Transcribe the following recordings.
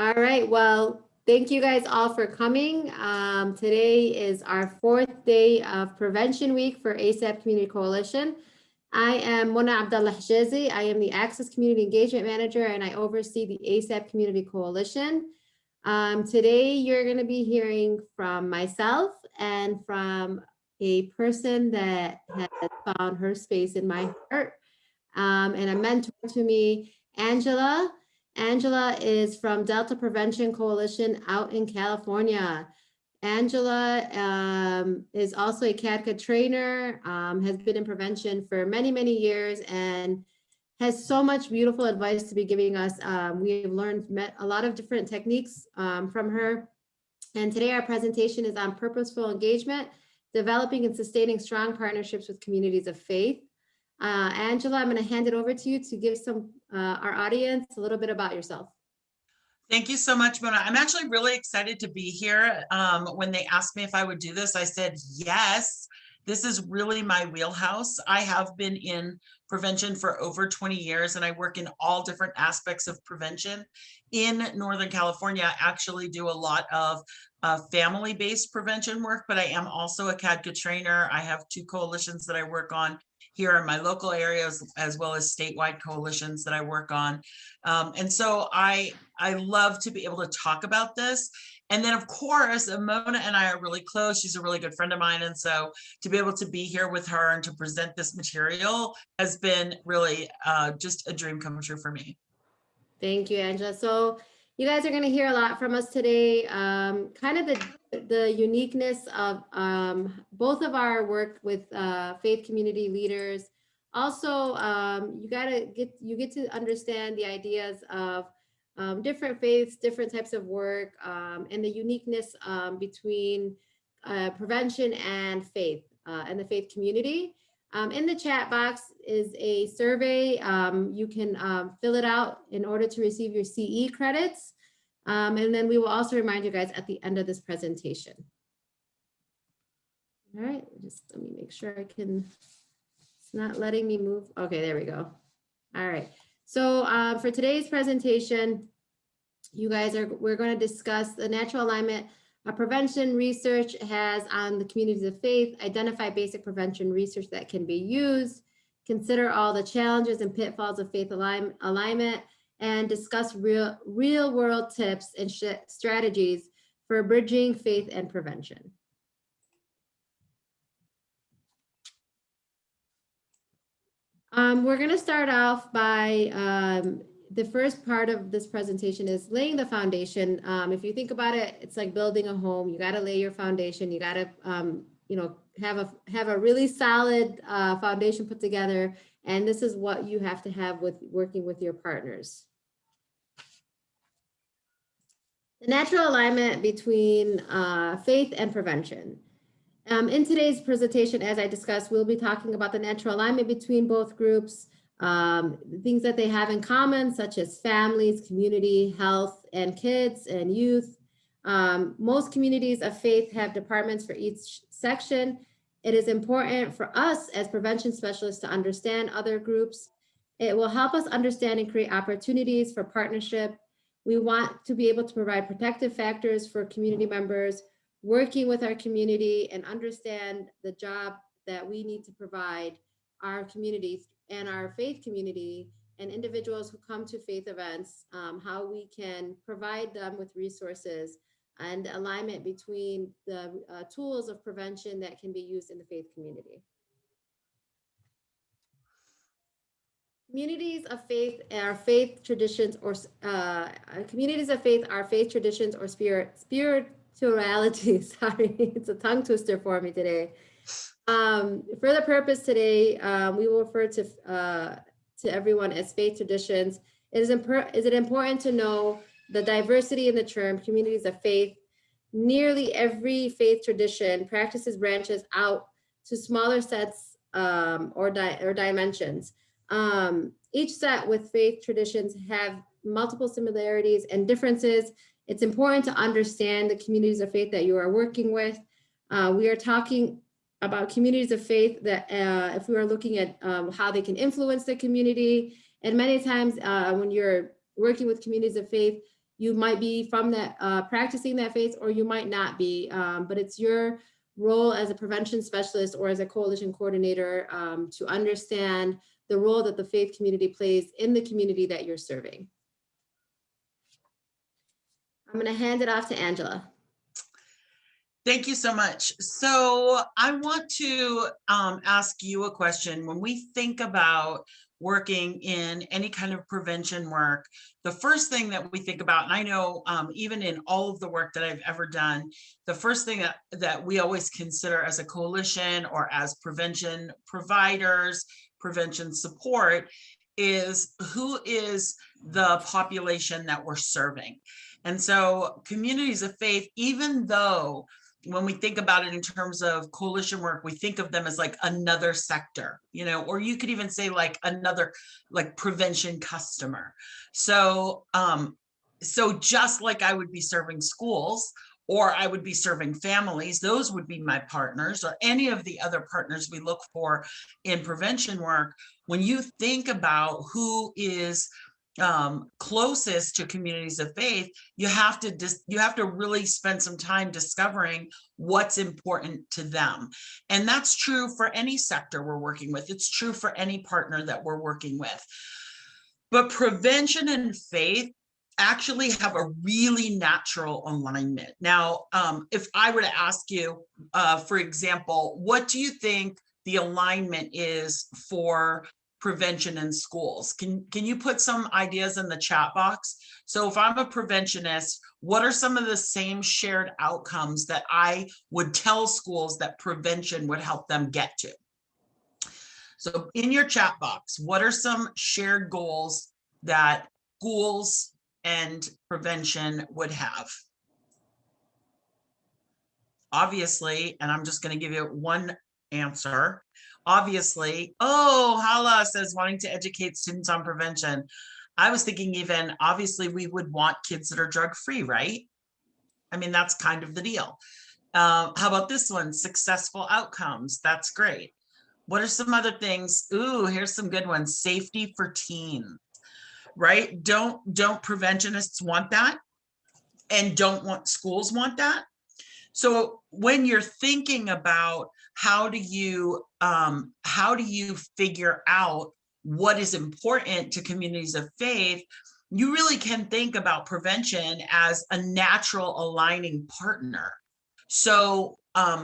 All right, well, thank you guys all for coming. Today is our 4th day of Prevention Week for ASAP Community Coalition. I am Mona Abdullah Hijazi. I am the Access Community Engagement Manager and I oversee the ASAP Community Coalition. Today you're going to be hearing from myself and from a person that has found her space in my heart and a mentor to me, Angela. Angela is from Delta Prevention Coalition out in California. Angela is also a CADCA trainer, has been in prevention for many, many years, and has so much beautiful advice to be giving us. We have learned a lot of different techniques from her. And today our presentation is on purposeful engagement, developing and sustaining strong partnerships with communities of faith. Angela, I'm going to hand it over to you to give our audience a little bit about yourself. Thank you so much, Mona. I'm actually really excited to be here. When they asked me if I would do this, I said, yes, this is really my wheelhouse. I have been in prevention for over 20 years and I work in all different aspects of prevention. In Northern California, I actually do a lot of family-based prevention work, but I am also a CADCA trainer. I have 2 coalitions that I work on here in my local areas, as well as statewide coalitions that I work on. And so I love to be able to talk about this. And then of course, Mona and I are really close. She's a really good friend of mine. And so to be able to be here with her and to present this material has been really just a dream come true for me. Thank you, Angela. So you guys are going to hear a lot from us today. Kind of the uniqueness of both of our work with faith community leaders. Also, you get to understand the ideas of different faiths, different types of work, and the uniqueness between prevention and faith and the faith community. In the chat box is a survey. You can fill it out in order to receive your CE credits. And then we will also remind you guys at the end of this presentation. All right, just let me make sure I can, it's not letting me move. Okay, there we go. All right, so for today's presentation, we're going to discuss the natural alignment prevention research has on the communities of faith, identify basic prevention research that can be used, consider all the challenges and pitfalls of faith alignment, and discuss real world tips and strategies for bridging faith and prevention. We're going to start off by the first part of this presentation is laying the foundation. If you think about it, it's like building a home. You got to lay your foundation. You got to, have a really solid foundation put together. And this is what you have to have with working with your partners. The natural alignment between faith and prevention. In today's presentation, as I discussed, we'll be talking about the natural alignment between both groups, things that they have in common, such as families, community, health, and kids and youth. Most communities of faith have departments for each section. It is important for us as prevention specialists to understand other groups. It will help us understand and create opportunities for partnership. We want to be able to provide protective factors for community members, working with our community and understand the job that we need to provide our communities and our faith community and individuals who come to faith events, how we can provide them with resources and alignment between the tools of prevention that can be used in the faith community. Communities of faith are faith traditions or communities of faith are faith traditions or spirituality. Sorry, it's a tongue twister for me today. For the purpose today, we will refer to everyone as faith traditions. Is it important to know the diversity in the term communities of faith? Nearly every faith tradition practices branches out to smaller sets or dimensions. Each set with faith traditions have multiple similarities and differences. It's important to understand the communities of faith that you are working with. We are talking about communities of faith that if we are looking at how they can influence the community, and many times when you're working with communities of faith, You might be from that, practicing that faith, or you might not be, but it's your role as a prevention specialist or as a coalition coordinator to understand the role that the faith community plays in the community that you're serving. I'm going to hand it off to Angela. Thank you so much. So I want to ask you a question. When we think about working in any kind of prevention work, the first thing that we think about, and I know even in all of the work that I've ever done, the first thing that we always consider as a coalition or as prevention providers, prevention support, is who is the population that we're serving. And so communities of faith, even though when we think about it in terms of coalition work, we think of them as like another sector, you know, or you could even say like another, like prevention customer. So, so just like I would be serving schools, or I would be serving families, those would be my partners, or any of the other partners we look for in prevention work. When you think about who is closest to communities of faith, you have to really spend some time discovering what's important to them. And that's true for any sector we're working with. It's true for any partner that we're working with. But prevention and faith actually have a really natural alignment. Now, if I were to ask you, for example, what do you think the alignment is for prevention in schools? Can you put some ideas in the chat box? So if I'm a preventionist, what are some of the same shared outcomes that I would tell schools that prevention would help them get to? So in your chat box, what are some shared goals that schools and prevention would have? Obviously, and I'm just going to give you one answer. Obviously, oh, Hala says wanting to educate students on prevention. I was thinking even, obviously, we would want kids that are drug-free, right? I mean, that's kind of the deal. How about this one? Successful outcomes. That's great. What are some other things? Ooh, here's some good ones. Safety for teens, right? Don't preventionists want that? And don't schools want that? So when you're thinking about how do you figure out what is important to communities of faith, you really can think about prevention as a natural aligning partner. So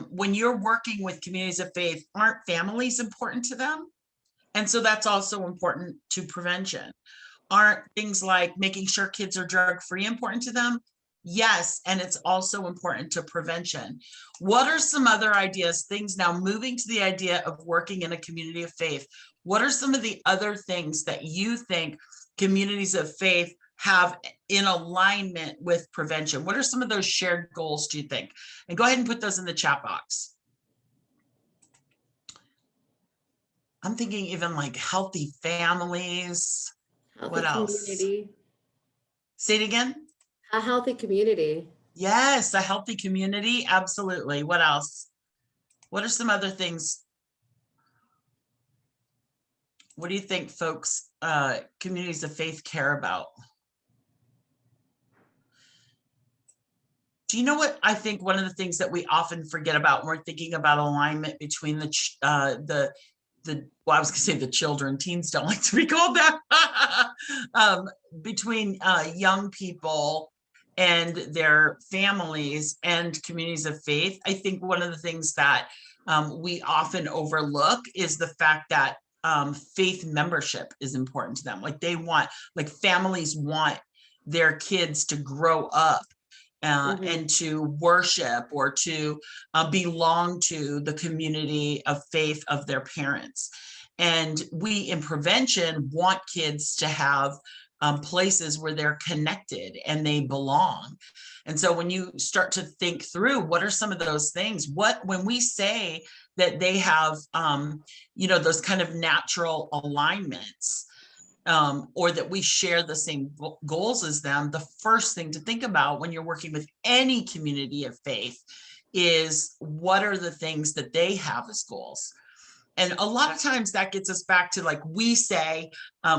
when you're working with communities of faith, aren't families important to them? And so that's also important to prevention. Aren't things like making sure kids are drug-free important to them? Yes, and it's also important to prevention. What are some other ideas, things now moving to the idea of working in a community of faith? What are some of the other things that you think communities of faith have in alignment with prevention? What are some of those shared goals, do you think? And go ahead and put those in the chat box. I'm thinking even like healthy families. Healthy What else? community. Say it again. A healthy community. Yes, a healthy community. Absolutely. What else? What are some other things? What do you think folks, communities of faith care about? Do you know what I think one of the things that we often forget about when we're thinking about alignment between well, I was gonna say the children, teens don't like to be called that, between young people and their families and communities of faith. I think one of the things that we often overlook is the fact that faith membership is important to them. Like families want their kids to grow up and to worship or to belong to the community of faith of their parents. And we in prevention want kids to have places where they're connected and they belong. And so when you start to think through what are some of those things, when we say that they have, those kind of natural alignments, or that we share the same goals as them, the first thing to think about when you're working with any community of faith is what are the things that they have as goals. And a lot of times that gets us back to, like we say,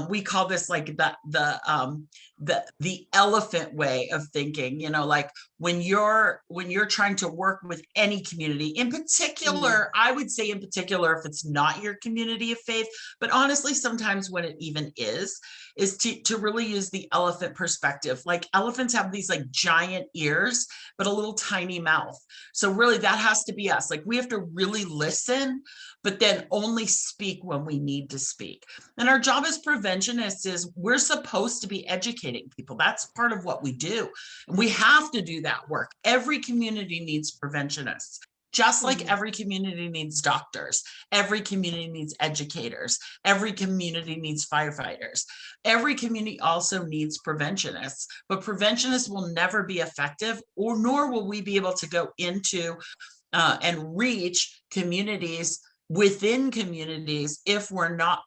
we call this like the elephant way of thinking, like when you're trying to work with any community in particular, I would say in particular, if it's not your community of faith, but honestly, sometimes when it even is to really use the elephant perspective. Like elephants have these like giant ears, but a little tiny mouth. So really that has to be us. Like we have to really listen, but then only speak when we need to speak. And our job as preventionists is we're supposed to be educating people. That's part of what we do. And we have to do that work. Every community needs preventionists. Just like every community needs doctors, every community needs educators, every community needs firefighters. Every community also needs preventionists, but preventionists will never be effective, or nor will we be able to go into and reach communities within communities if we're not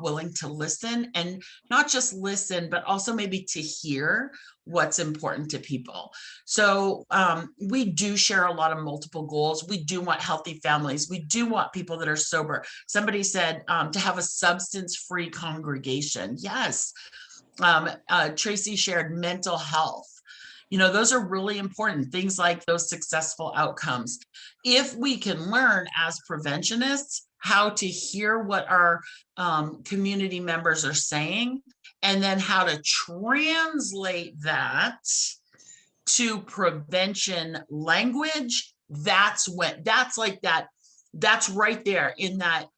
willing to listen, and not just listen, but also maybe to hear what's important to people. So we do share a lot of multiple goals. We do want healthy families. We do want people that are sober. Somebody said to have a substance-free congregation. Yes. Tracy shared mental health. Those are really important things, like those successful outcomes. If we can learn as preventionists how to hear what our community members are saying, and then how to translate that to prevention language, that's right there in that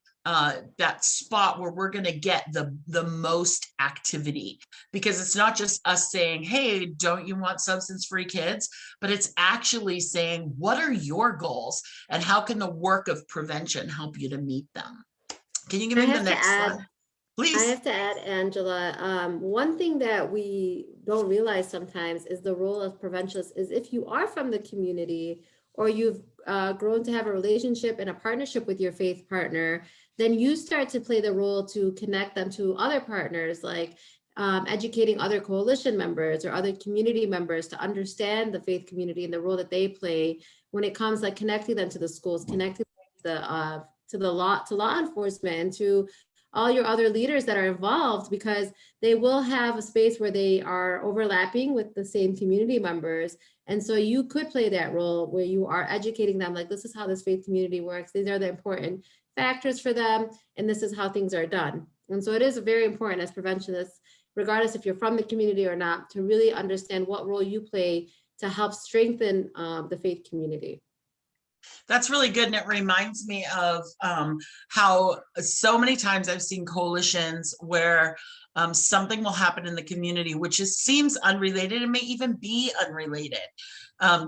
spot where we're going to get the most activity, because it's not just us saying, hey, don't you want substance-free kids, but it's actually saying, what are your goals and how can the work of prevention help you to meet them? Can you give me the next slide, please? I have to add, Angela, one thing that we don't realize sometimes is the role of preventionists is if you are from the community, or you've grown to have a relationship and a partnership with your faith partner, then you start to play the role to connect them to other partners, like educating other coalition members or other community members to understand the faith community and the role that they play when it comes, like connecting them to the schools, connecting them to law enforcement, and to all your other leaders that are involved, because they will have a space where they are overlapping with the same community members. And so you could play that role where you are educating them, like, this is how this faith community works. These are the important factors for them, and this is how things are done. And so it is very important as preventionists, regardless if you're from the community or not, to really understand what role you play to help strengthen the faith community. That's really good. And it reminds me of how so many times I've seen coalitions where something will happen in the community, which seems unrelated and may even be unrelated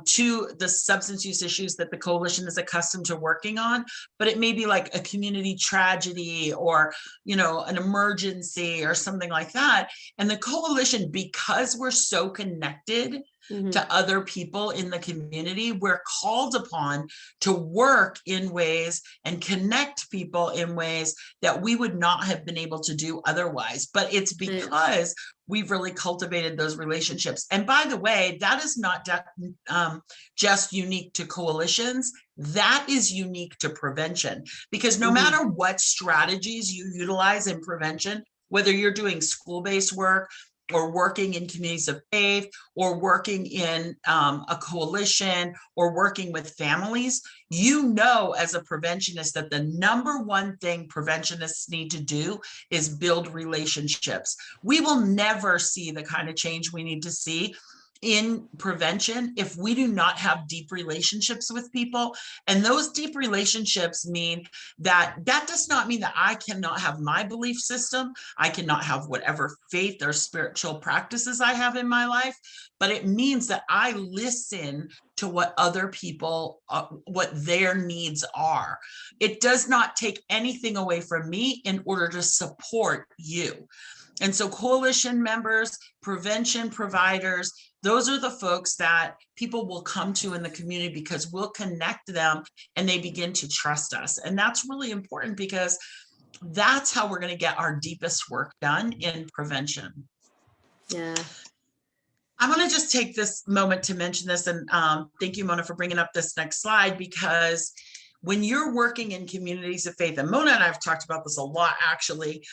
to the substance use issues that the coalition is accustomed to working on. But it may be like a community tragedy or, an emergency or something like that. And the coalition, because we're so connected to other people in the community, we're called upon to work in ways and connect people in ways that we would not have been able to do otherwise. But it's because we've really cultivated those relationships. And by the way, that is not just unique to coalitions. That is unique to prevention, because no matter what strategies you utilize in prevention, whether you're doing school-based work, or working in communities of faith, or working in a coalition, or working with families, as a preventionist, that the number one thing preventionists need to do is build relationships. We will never see the kind of change we need to see in prevention if we do not have deep relationships with people. And those deep relationships mean that does not mean that I cannot have my belief system. I cannot have whatever faith or spiritual practices I have in my life, but it means that I listen to what other people, what their needs are. It does not take anything away from me in order to support you. And so coalition members, prevention providers, those are the folks that people will come to in the community because we'll connect them and they begin to trust us. And that's really important, because that's how we're going to get our deepest work done in prevention. Yeah. I want to just take this moment to mention this, and thank you, Mona, for bringing up this next slide, because when you're working in communities of faith, and Mona and I have talked about this a lot actually,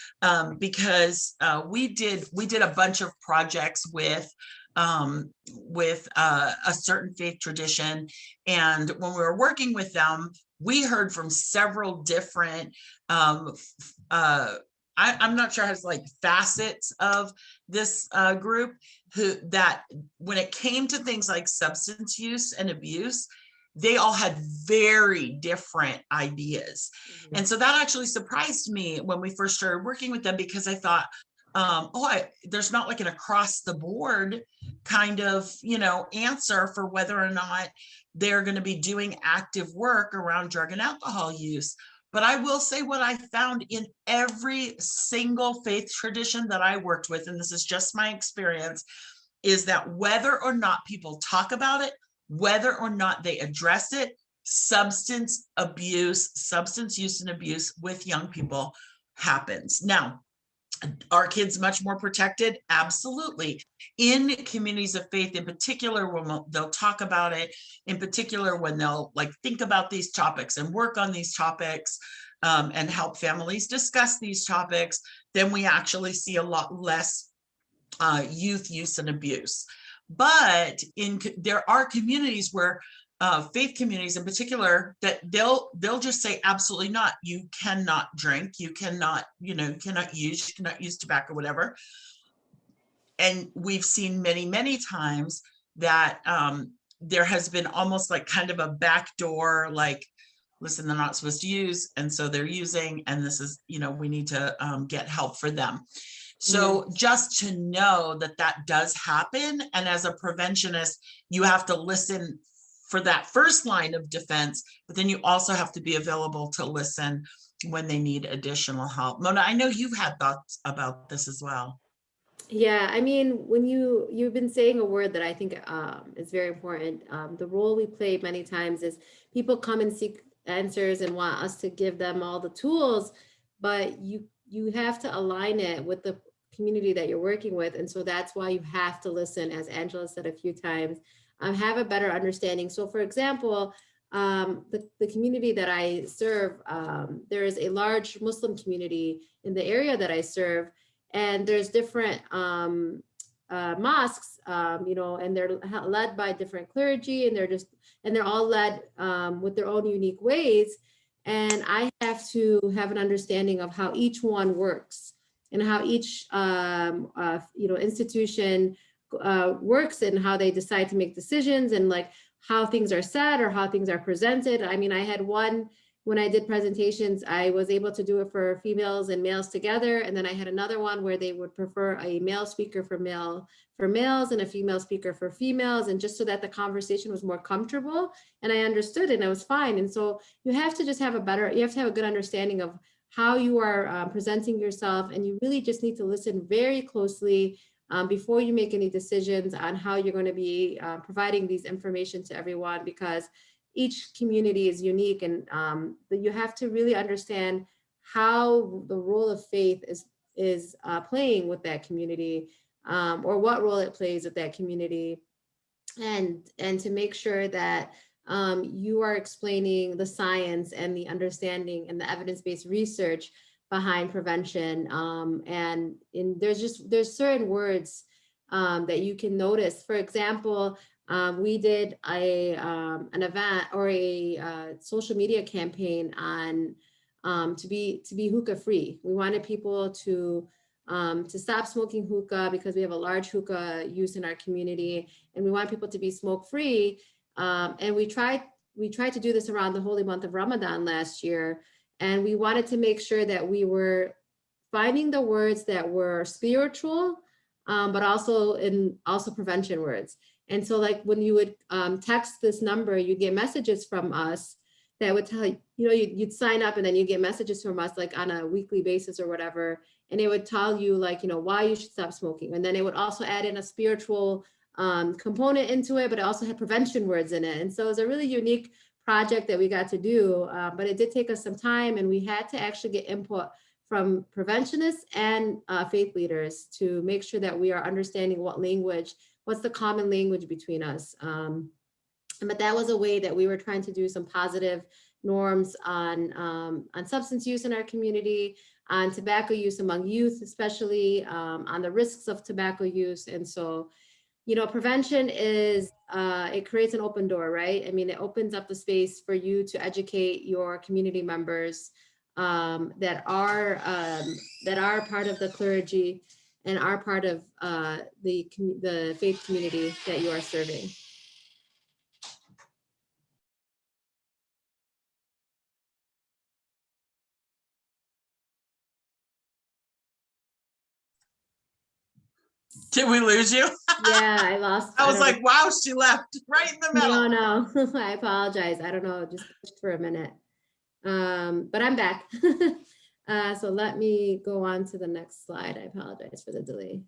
because we did a bunch of projects with a certain faith tradition, and when we were working with them, we heard from several different I'm not sure how to like facets of this group that when it came to things like substance use and abuse, they all had very different ideas. Mhm. And so that actually surprised me when we first started working with them, because I thought, there's not like an across the board kind of, answer for whether or not they're going to be doing active work around drug and alcohol use. But I will say what I found in every single faith tradition that I worked with, and this is just my experience, is that whether or not people talk about it, whether or not they address it, substance use and abuse with young people happens. Now, are kids much more protected? Absolutely. In communities of faith, in particular, when they'll talk about it, in particular, when they'll like think about these topics and work on these topics, and help families discuss these topics, then we actually see a lot less youth use and abuse. But there are communities where faith communities in particular, that they'll just say absolutely not. You cannot drink, you cannot use tobacco, whatever. And we've seen many times that there has been almost like kind of a backdoor, like, listen, they're not supposed to use, and so they're using, and this is, we need to get help for them. So just to know that that does happen, and as a preventionist, you have to listen for that first line of defense, but then you also have to be available to listen when they need additional help. Mona, I know you've had thoughts about this as well. Yeah, I mean, when you've been saying a word that I think is very important. The role we play many times is people come and seek answers and want us to give them all the tools, but you have to align it with the community that you're working with, and so that's why you have to listen, as Angela said a few times, have a better understanding. So, for example, the community that I serve, there is a large Muslim community in the area that I serve. And there's different mosques, and they're led by different clergy, and they're all led with their own unique ways. And I have to have an understanding of how each one works and how each institution works, and how they decide to make decisions, and like how things are said or how things are presented. I mean, I had one. When I did presentations, I was able to do it for females and males together. And then I had another one where they would prefer a male speaker for males and a female speaker for females. And just so that the conversation was more comfortable and I understood it and it was fine. And so you have to just have a good understanding of how you are presenting yourself. And you really just need to listen very closely before you make any decisions on how you're going to be providing these information to everyone, because each community is unique, and you have to really understand how the role of faith is playing with that community, or what role it plays with that community, and to make sure that you are explaining the science and the understanding and the evidence-based research behind prevention. And there's certain words that you can notice. For example, we did an event or a social media campaign on to be hookah free. We wanted people to stop smoking hookah because we have a large hookah use in our community, and we want people to be smoke free. And we tried to do this around the holy month of Ramadan last year, and we wanted to make sure that we were finding the words that were spiritual, but also prevention words. And so like when you would text this number, you'd get messages from us that would tell you, you'd sign up and then you get messages from us like on a weekly basis or whatever. And it would tell you like, why you should stop smoking. And then it would also add in a spiritual component into it, but it also had prevention words in it. And so it was a really unique project that we got to do, but it did take us some time, and we had to actually get input from preventionists and faith leaders to make sure that we are understanding what's the common language between us. But that was a way that we were trying to do some positive norms on substance use in our community, on tobacco use among youth, especially on the risks of tobacco use. And so, you know, prevention is, it creates an open door, right? I mean, it opens up the space for you to educate your community members that are part of the clergy and are part of the faith community that you are serving. Did we lose you? Yeah, I lost. I was don't know. like, wow, she left right in the middle. No, I apologize. I don't know, just pushed for a minute. But I'm back. So let me go on to the next slide. I apologize for the delay.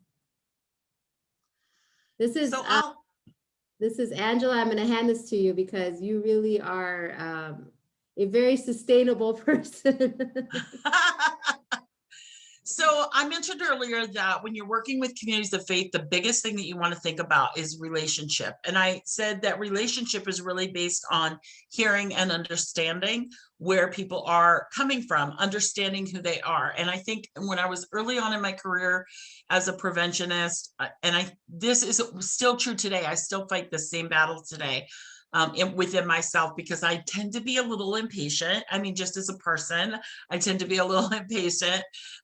This is Angela. I'm going to hand this to you because you really are a very sustainable person. So I mentioned earlier that when you're working with communities of faith, the biggest thing that you want to think about is relationship. And I said that relationship is really based on hearing and understanding where people are coming from, understanding who they are. And I think when I was early on in my career as a preventionist, and this is still true today, I still fight the same battle today. Within myself, because I tend to be a little impatient. I mean, just as a person, I tend to be a little impatient.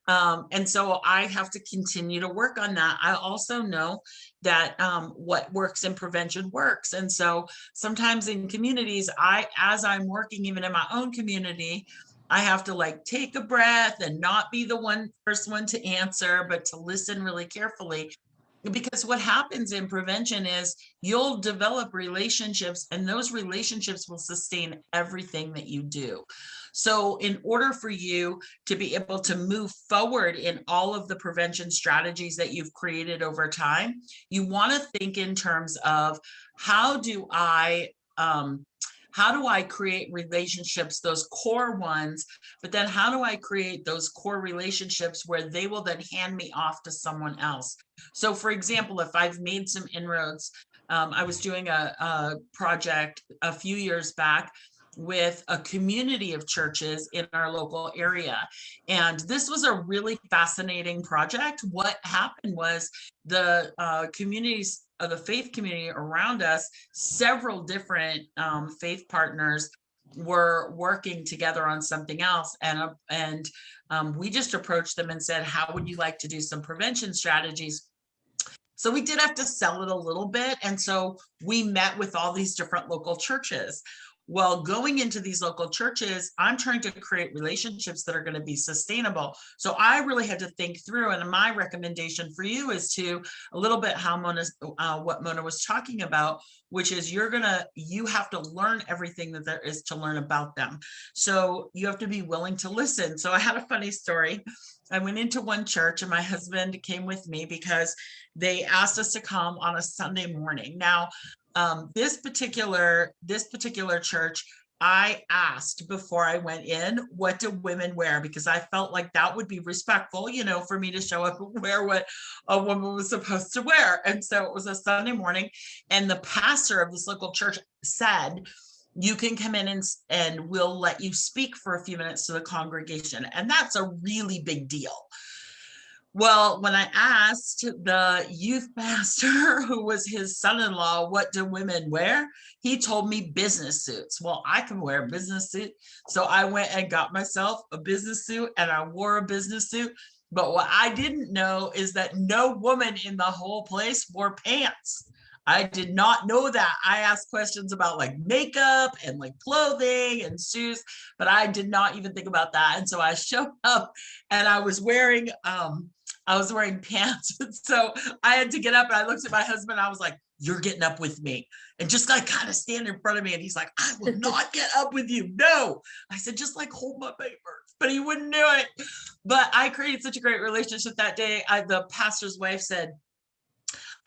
And so I have to continue to work on that. I also know that what works in prevention works. And so sometimes in communities, as I'm working even in my own community, I have to like take a breath and not be the first one to answer, but to listen really carefully. Because what happens in prevention is you'll develop relationships, and those relationships will sustain everything that you do. So in order for you to be able to move forward in all of the prevention strategies that you've created over time, you want to think in terms of how do I create relationships, those core ones, but then how do I create those core relationships where they will then hand me off to someone else? So for example, if I've made some inroads, I was doing a project a few years back with a community of churches in our local area. And this was a really fascinating project. What happened was the communities of the faith community around us, several different faith partners were working together on something else. And we just approached them and said, how would you like to do some prevention strategies? So we did have to sell it a little bit. And so we met with all these different local churches. Well, going into these local churches, I'm trying to create relationships that are going to be sustainable. So I really had to think through, and my recommendation for you is to a little bit how what Mona was talking about, which is you have to learn everything that there is to learn about them. So you have to be willing to listen. So I had a funny story. I went into one church and my husband came with me because they asked us to come on a Sunday morning. Now, this particular church, I asked before I went in, what do women wear? Because I felt like that would be respectful, for me to show up and wear what a woman was supposed to wear. And so it was a Sunday morning, and the pastor of this local church said, you can come in and we'll let you speak for a few minutes to the congregation. And that's a really big deal. Well, when I asked the youth pastor, who was his son-in-law, what do women wear? He told me business suits. Well, I can wear a business suit. So I went and got myself a business suit, and I wore a business suit. But what I didn't know is that no woman in the whole place wore pants. I did not know that. I asked questions about like makeup and like clothing and shoes, but I did not even think about that. And so I showed up and I was wearing pants. So I had to get up, and I looked at my husband. I was like, you're getting up with me. And just like kind of stand in front of me. And he's like, I will not get up with you. No. I said, just like hold my papers. But he wouldn't do it. But I created such a great relationship that day. The pastor's wife said,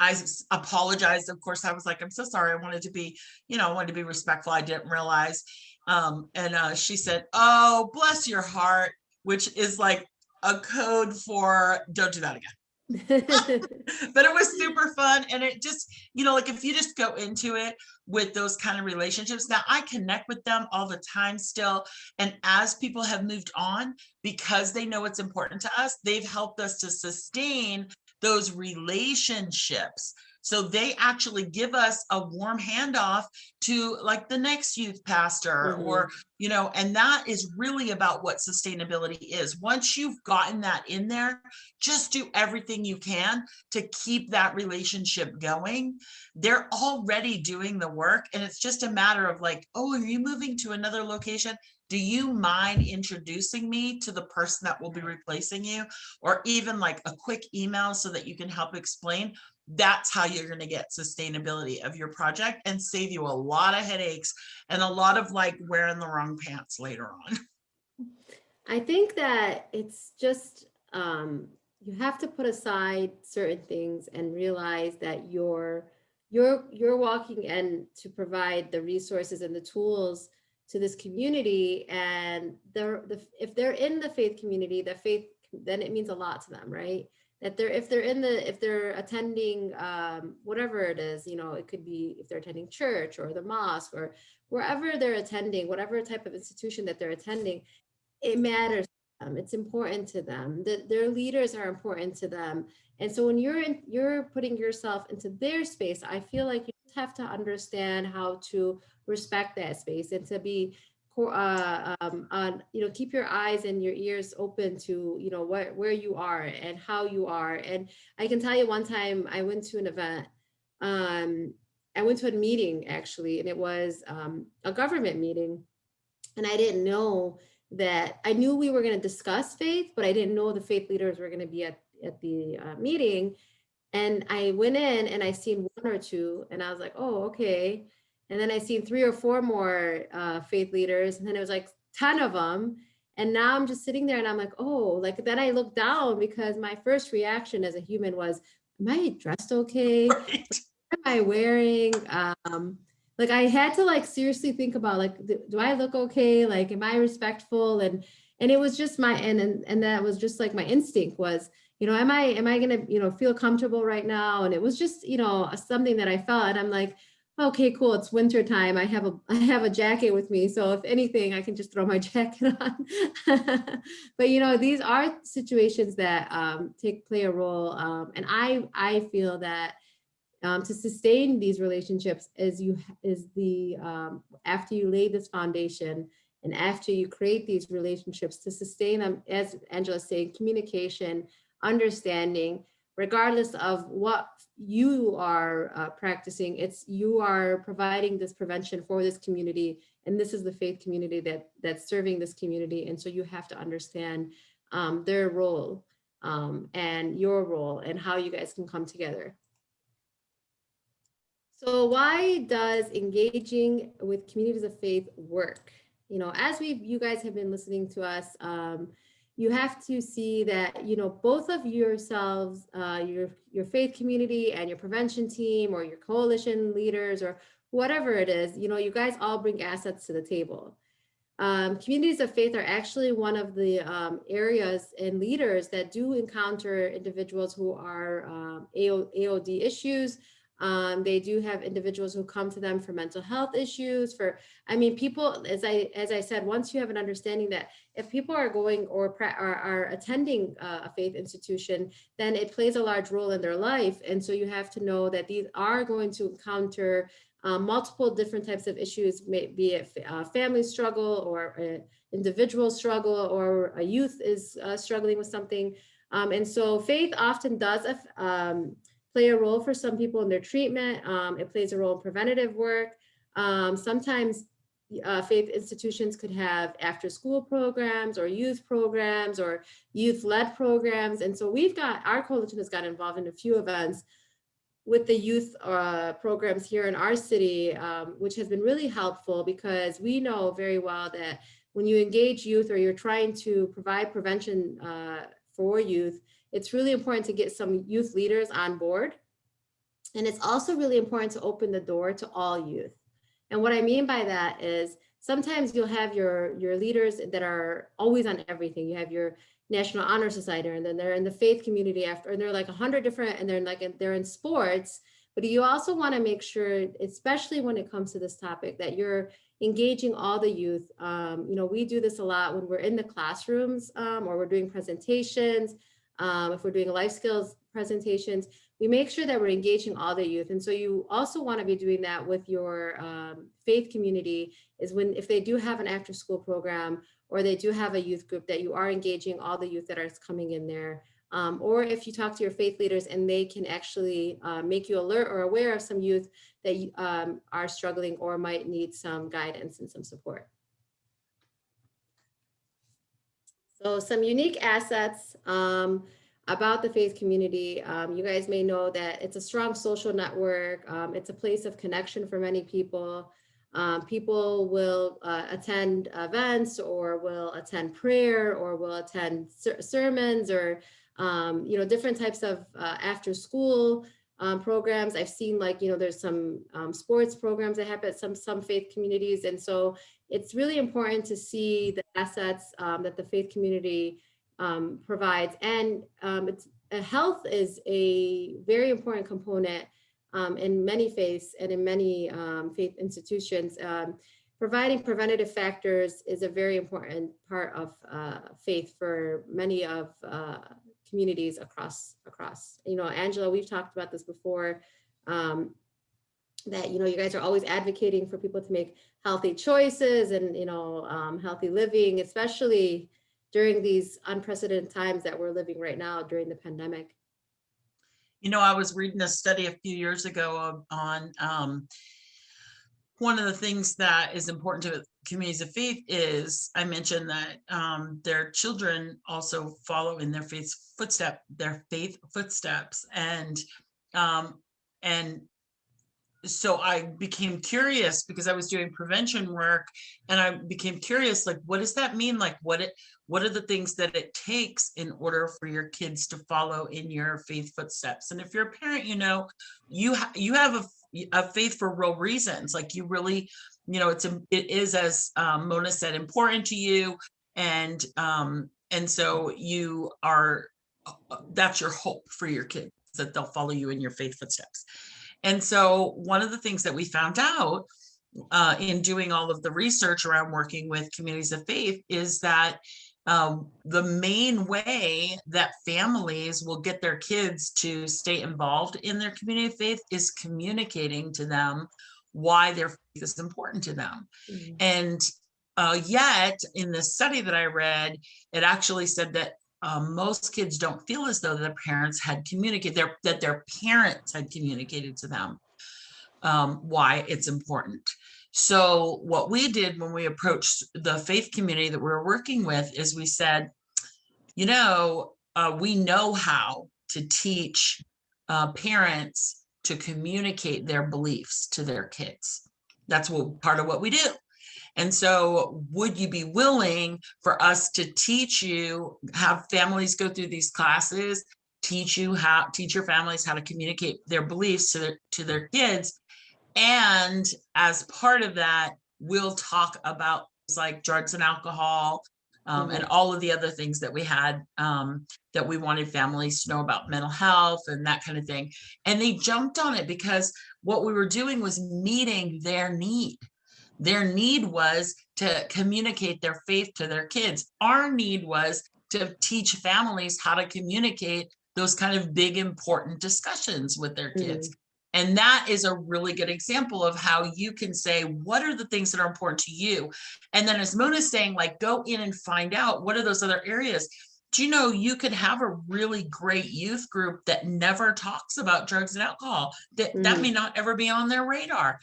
I apologized. Of course, I was like, I'm so sorry. I wanted to be respectful. I didn't realize. And she said, oh, bless your heart, which is like a code for don't do that again. But it was super fun. And it just, like if you just go into it with those kind of relationships, now I connect with them all the time still. And as people have moved on, because they know it's important to us, they've helped us to sustain those relationships. So they actually give us a warm handoff to like the next youth pastor or, and that is really about what sustainability is. Once you've gotten that in there, just do everything you can to keep that relationship going. They're already doing the work. And it's just a matter of like, oh, are you moving to another location? Do you mind introducing me to the person that will be replacing you? Or even like a quick email so that you can help explain. That's how you're going to get sustainability of your project and save you a lot of headaches and a lot of like wearing the wrong pants later on. I think that it's just, you have to put aside certain things and realize that you're walking in to provide the resources and the tools to this community, and if they're in the faith community, then it means a lot to them, right? That if they're attending whatever it is, it could be if they're attending church or the mosque or wherever they're attending, whatever type of institution that they're attending, it matters to them. It's important to them. Their leaders are important to them. And so when you're putting yourself into their space, I feel like you just have to understand how to respect that space and to be keep your eyes and your ears open to where you are and how you are. And I can tell you, one time I went to an event, I went to a meeting actually, and it was a government meeting, and I didn't know that. I knew we were going to discuss faith, but I didn't know the faith leaders were going to be at the meeting. And I went in and I seen one or two, and I was like, oh, okay. And then I seen 3 or 4 more faith leaders, and then it was like 10 of them. And now I'm just sitting there and I'm like, oh, like then I look down because my first reaction as a human was, am I dressed okay? Right. What am I wearing? Like I had to like seriously think about like, do I look okay? Like, am I respectful? And it was just and that was just like my instinct was, am I gonna, feel comfortable right now? And it was just, something that I felt. And I'm like, okay, cool. It's winter time. I have a jacket with me. So if anything, I can just throw my jacket on. But these are situations that play a role. And I feel that to sustain these relationships after you lay this foundation and after you create these relationships, to sustain them, as Angela's saying, communication, understanding, regardless of what you are practicing, you are providing this prevention for this community, and this is the faith community that's serving this community, and so you have to understand their role and your role and how you guys can come together. So why does engaging with communities of faith work? As you guys have been listening to us, you have to see that, both of yourselves, your faith community and your prevention team or your coalition leaders or whatever it is, you guys all bring assets to the table. Communities of faith are actually one of the areas and leaders that do encounter individuals who are AOD issues. They do have individuals who come to them for mental health issues, people, as I said, once you have an understanding that if people are going or are attending a faith institution, then it plays a large role in their life. And so you have to know that these are going to encounter multiple different types of issues, be it a family struggle or an individual struggle or a youth is struggling with something. And so faith often does play a role for some people in their treatment. It plays a role in preventative work. Sometimes faith institutions could have after-school programs or youth programs or youth-led programs. And so our coalition has got involved in a few events with the youth programs here in our city, which has been really helpful because we know very well that when you engage youth or you're trying to provide prevention for youth, it's really important to get some youth leaders on board. And it's also really important to open the door to all youth. And what I mean by that is sometimes you'll have your leaders that are always on everything. You have your National Honor Society, and then they're in the faith community after, and they're like 100 different, and they're like, they're in sports. But you also want to make sure, especially when it comes to this topic, that you're engaging all the youth. You know, we do this a lot when we're in the classrooms, or we're doing presentations. If we're doing life skills presentations, we make sure that we're engaging all the youth. And so you also want to be doing that with your faith community, is when, if they do have an after school program, or they do have a youth group, that you are engaging all the youth that are coming in there. Or if you talk to your faith leaders and they can actually make you alert or aware of some youth that are struggling or might need some guidance and some support. So some unique assets about the faith community. You guys may know that it's a strong social network. It's a place of connection for many people. People will attend events, or will attend prayer, or will attend sermons, or you know, different types of after school programs. I've seen, like, you know, there's some sports programs that happen at some faith communities. And so it's really important to see the assets that the faith community provides. And health is a very important component in many faiths and in many faith institutions. Providing preventative factors is a very important part of faith for many of communities across. You know, Angela, we've talked about this before, that, you know, you guys are always advocating for people to make healthy choices and, you know, healthy living, especially during these unprecedented times that we're living right now during the pandemic. You know, I was reading a study a few years ago on one of the things that is important to communities of faith is, I mentioned that their children also follow in their faith footsteps, and so I became curious because I was doing prevention work, and I became curious, like, what does that mean? Like, what are the things that it takes in order for your kids to follow in your faith footsteps? And if you're a parent, you know, you have a faith for real reasons. Like, you really, you know, it is, as Mona said, important to you, and so you are, that's your hope for your kids, that they'll follow you in your faith footsteps. And so one of the things that we found out in doing all of the research around working with communities of faith is that the main way that families will get their kids to stay involved in their community of faith is communicating to them why their faith is important to them. Mm-hmm. And yet in the study that I read, it actually said that most kids don't feel as though their parents had communicated, that their parents had communicated to them why it's important. So what we did when we approached the faith community that we were working with is we said, you know, we know how to teach parents to communicate their beliefs to their kids. That's part of what we do. And so would you be willing for us to teach you, have families go through these classes, teach your families how to communicate their beliefs to their kids? And as part of that, we'll talk about things like drugs and alcohol, and all of the other things that we had, that we wanted families to know about, mental health and that kind of thing. And they jumped on it because what we were doing was meeting their need. Their need was to communicate their faith to their kids. Our need was to teach families how to communicate those kind of big, important discussions with their kids. And that is a really good example of how you can say, what are the things that are important to you? And then, as Mona's saying, like, go in and find out what are those other areas. Do you know, you could have a really great youth group that never talks about drugs and alcohol, that may not ever be on their radar.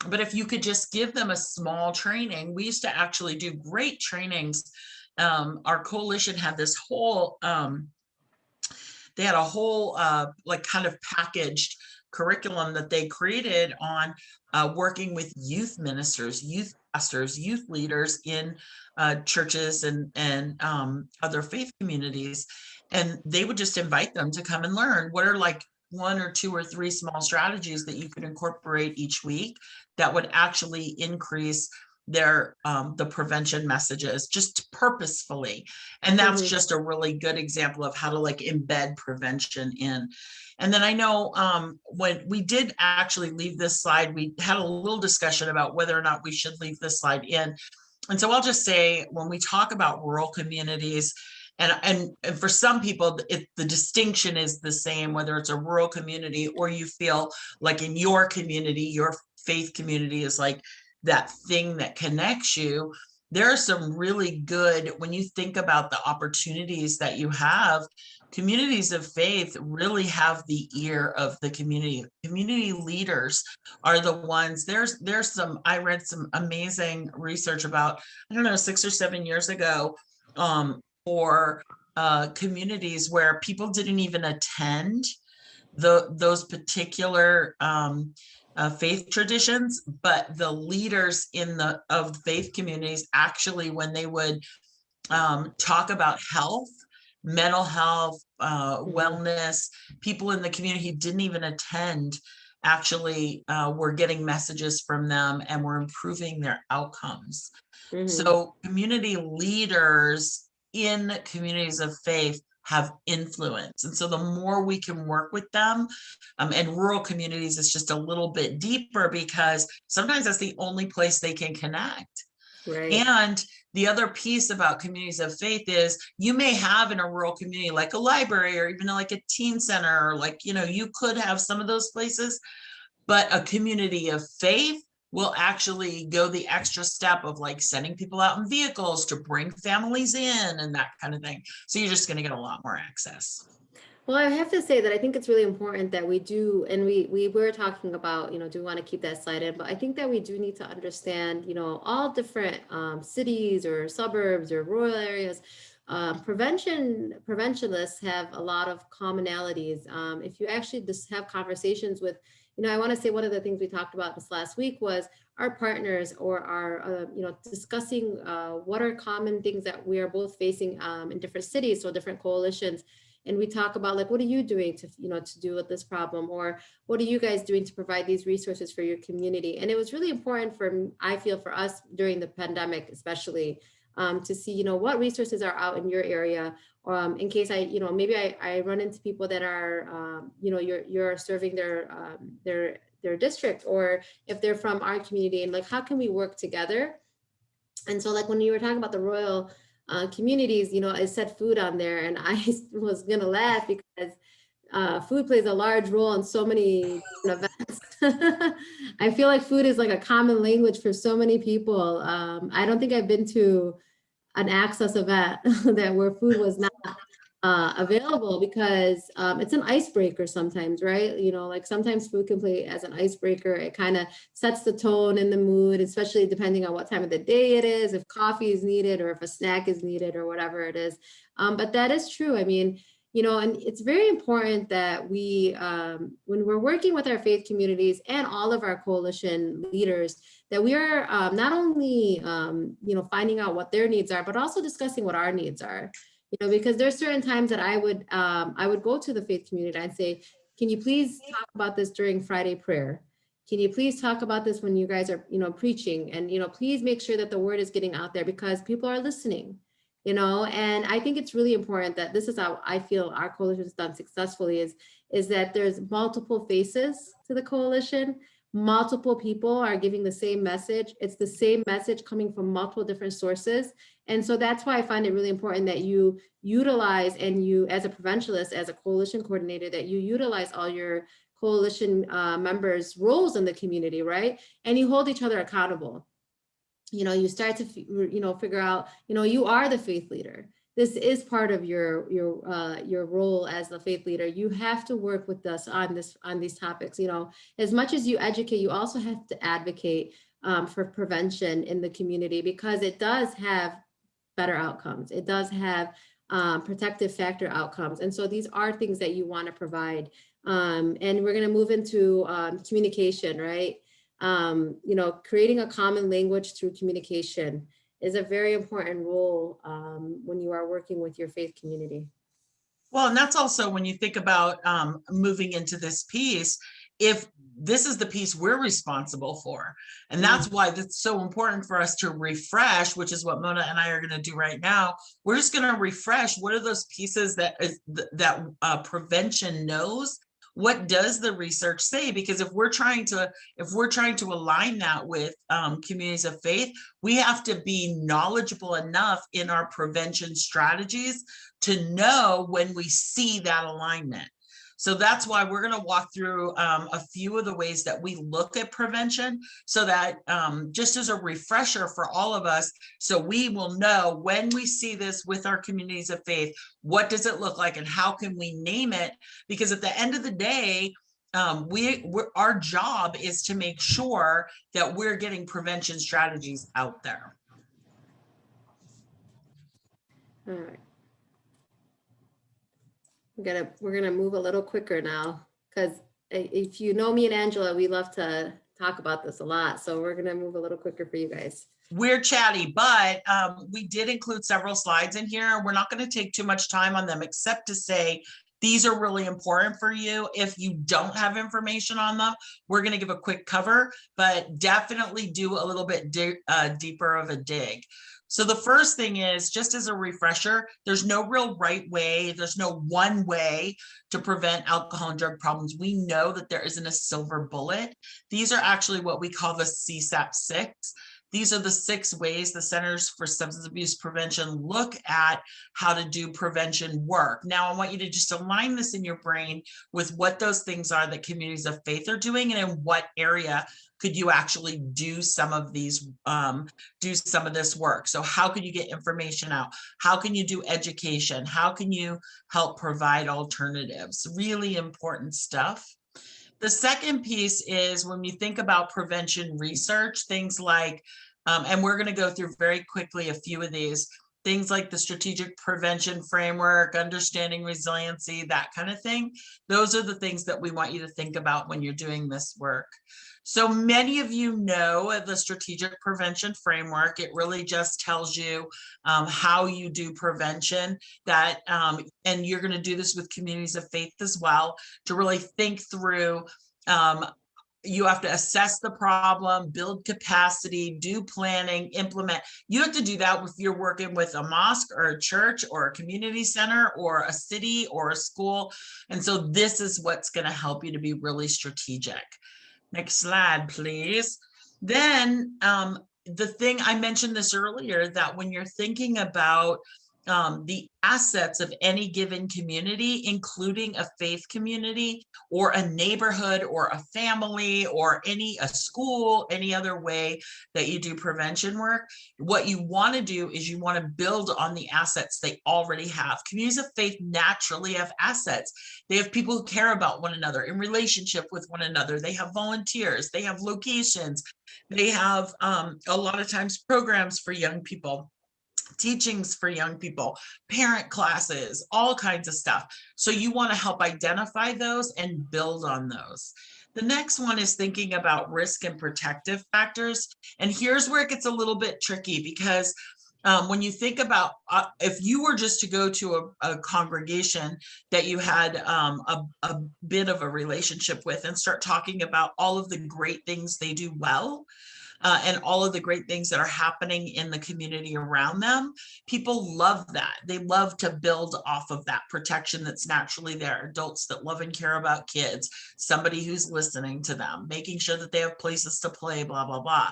But if you could just give them a small training, we used to actually do great trainings. Our coalition had this whole, they had a whole like kind of packaged curriculum that they created on working with youth ministers, youth pastors, youth leaders in churches and other faith communities. And they would just invite them to come and learn what are like 1 or 2 or 3 small strategies that you could incorporate each week that would actually increase the prevention messages just purposefully. And that's just a really good example of how to like embed prevention in. And then I know when we did actually leave this slide, we had a little discussion about whether or not we should leave this slide in. And so I'll just say, when we talk about rural communities, and for some people, the distinction is the same, whether it's a rural community or you feel like in your community, your faith community is like that thing that connects you. There are some really good, when you think about the opportunities that you have, communities of faith really have the ear of the community. Community leaders are the ones, there's some, I read some amazing research about, I don't know, 6 or 7 years ago, for communities where people didn't even attend those particular faith traditions, but the leaders of faith communities actually, when they would talk about health, mental health, wellness, people in the community who didn't even attend actually were getting messages from them and were improving their outcomes. So community leaders in communities of faith have influence. And so the more we can work with them, and rural communities is just a little bit deeper because sometimes that's the only place they can connect. Right. And the other piece about communities of faith is you may have in a rural community like a library or even like a teen center, or like, you could have some of those places, but a community of faith will actually go the extra step of like sending people out in vehicles to bring families in and that kind of thing. So you're just going to get a lot more access. Well, I have to say that I think it's really important that we do, and we were talking about, do we want to keep that slide in, but I think that we do need to understand, all different cities or suburbs or rural areas. Preventialists have a lot of commonalities. If you actually just have conversations with, I want to say one of the things we talked about this last week was our partners or our, discussing what are common things that we are both facing in different cities, so different coalitions. And we talk about like, what are you doing to, to deal with this problem? Or what are you guys doing to provide these resources for your community? And it was really important I feel for us during the pandemic, especially to see, what resources are out in your area. In case maybe I run into people that are, you're serving their district, or if they're from our community, and like, how can we work together? And so like when you were talking about the royal communities, I said food on there, and I was gonna laugh because food plays a large role in so many events. I feel like food is like a common language for so many people. I don't think I've been to an Access event where food was not available, because it's an icebreaker sometimes, right? Like sometimes food can play as an icebreaker. It kind of sets the tone and the mood, especially depending on what time of the day it is, if coffee is needed or if a snack is needed or whatever it is. But that is true. I mean, and it's very important that we, when we're working with our faith communities and all of our coalition leaders, that we are not only, finding out what their needs are, but also discussing what our needs are. Because there's certain times that I would go to the faith community and say, can you please talk about this during Friday prayer? Can you please talk about this when you guys are, preaching? And, please make sure that the word is getting out there because people are listening, and I think it's really important that this is how I feel our coalition is done successfully is that there's multiple faces to the coalition. Multiple people are giving the same message. It's the same message coming from multiple different sources. And so that's why I find it really important that you utilize, and you as a preventionalist, as a coalition coordinator, that you utilize all your coalition members' roles in the community, right? And you hold each other accountable. You start to, figure out, you are the faith leader. This is part of your role as the faith leader. You have to work with us on these topics. As much as you educate, you also have to advocate for prevention in the community, because it does have better outcomes. It does have protective factor outcomes. And so these are things that you want to provide. And we're going to move into communication, right? Creating a common language through communication is a very important role when you are working with your faith community. Well, and that's also when you think about moving into this piece, if this is the piece we're responsible for. And that's why that's so important for us to refresh, which is what Mona and I are going to do right now. We're just going to refresh what are those pieces that prevention knows. What does the research say? Because if we're trying to align that with communities of faith, we have to be knowledgeable enough in our prevention strategies to know when we see that alignment. So that's why we're going to walk through a few of the ways that we look at prevention, so that just as a refresher for all of us, so we will know when we see this with our communities of faith, what does it look like and how can we name it? Because at the end of the day, our job is to make sure that we're getting prevention strategies out there. All right. We're gonna move a little quicker now, because if you know me and Angela, we love to talk about this a lot. So we're gonna move a little quicker for you guys. We're chatty, but we did include several slides in here. We're not going to take too much time on them, except to say these are really important for you. If you don't have information on them, we're going to give a quick cover, but definitely do a little bit deeper of a dig. So the first thing is, just as a refresher, there's no real right way. There's no one way to prevent alcohol and drug problems. We know that there isn't a silver bullet. These are actually what we call the CSAP 6. These are the 6 ways the Centers for Substance Abuse Prevention look at how to do prevention work. Now, I want you to just align this in your brain with what those things are that communities of faith are doing, and in what area could you actually do some of these, do some of this work. So how can you get information out? How can you do education? How can you help provide alternatives? Really important stuff. The second piece is when you think about prevention research, things like, and we're going to go through very quickly a few of these, things like the strategic prevention framework, understanding resiliency, that kind of thing. Those are the things that we want you to think about when you're doing this work. So many of you know the strategic prevention framework. It really just tells you how you do prevention, that, and you're going to do this with communities of faith as well, to really think through. You have to assess the problem, build capacity, do planning, implement. You have to do that if you're working with a mosque or a church or a community center or a city or a school. And so this is what's going to help you to be really strategic. Next slide, please. Then the thing, I mentioned this earlier, that when you're thinking about the assets of any given community, including a faith community or a neighborhood or a family or a school, any other way that you do prevention work, what you want to do is you want to build on the assets they already have. Communities of faith naturally have assets. They have people who care about one another, in relationship with one another. They have volunteers, they have locations, they have a lot of times programs for young people, teachings for young people, parent classes, all kinds of stuff. So you want to help identify those and build on those. The next one is thinking about risk and protective factors. And here's where it gets a little bit tricky, because when you think about if you were just to go to a congregation that you had a bit of a relationship with and start talking about all of the great things they do well, and all of the great things that are happening in the community around them, people love that. They love to build off of that protection that's naturally there. Adults that love and care about kids, somebody who's listening to them, making sure that they have places to play, blah, blah, blah.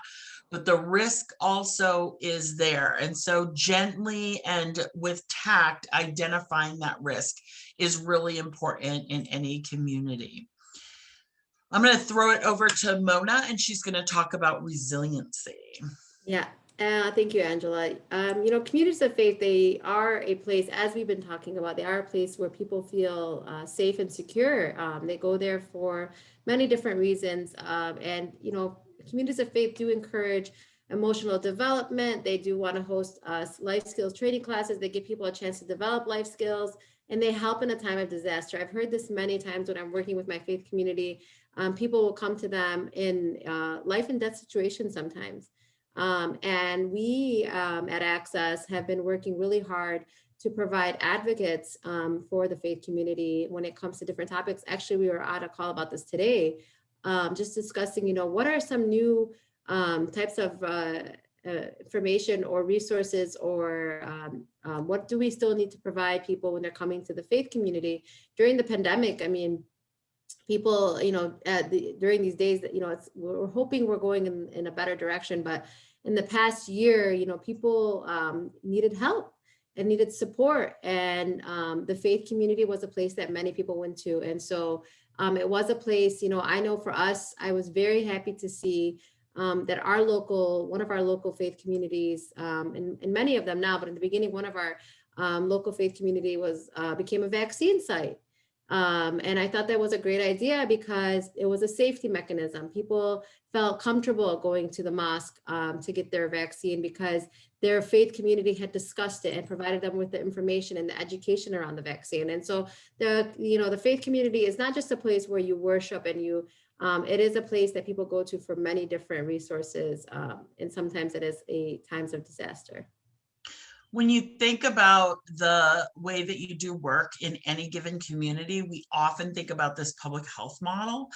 But the risk also is there. And so gently and with tact, identifying that risk is really important in any community. I'm going to throw it over to Mona, and she's going to talk about resiliency. Yeah, thank you, Angela. Communities of faith, they are a place, as we've been talking about, they are a place where people feel safe and secure. They go there for many different reasons. Communities of faith do encourage emotional development. They do want to host life skills training classes. They give people a chance to develop life skills, and they help in a time of disaster. I've heard this many times when I'm working with my faith community. People will come to them in life and death situations sometimes. And we at Access have been working really hard to provide advocates for the faith community when it comes to different topics. Actually, we were on a call about this today, just discussing, you know, what are some new types of information or resources, or what do we still need to provide people when they're coming to the faith community during the pandemic? I mean, people, you know, during these days that, you know, we're hoping we're going in a better direction, but in the past year, you know, people needed help and needed support, and the faith community was a place that many people went to. And so it was a place, you know, I know for us, I was very happy to see that one of our local faith communities, and many of them now, but in the beginning, one of our local faith community became a vaccine site. And I thought that was a great idea because it was a safety mechanism. People felt comfortable going to the mosque to get their vaccine because their faith community had discussed it and provided them with the information and the education around the vaccine. And so the faith community is not just a place where you worship and it is a place that people go to for many different resources. And sometimes it is times of disaster. When you think about the way that you do work in any given community, we often think about this public health model.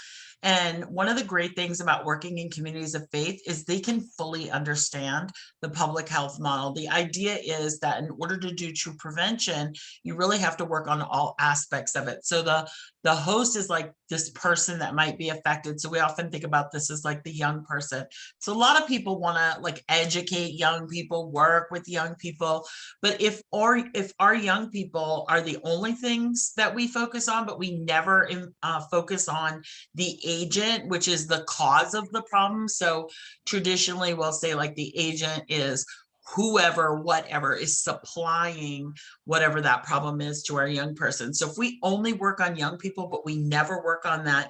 And one of the great things about working in communities of faith is they can fully understand the public health model. The idea is that in order to do true prevention, you really have to work on all aspects of it. So the host is like this person that might be affected. So we often think about this as like the young person. So a lot of people want to like educate young people, work with young people. But if our young people are the only things that we focus on, but we never focus on the agent, which is the cause of the problem. So traditionally we'll say like the agent is whoever, whatever is supplying whatever that problem is to our young person. So if we only work on young people, but we never work on that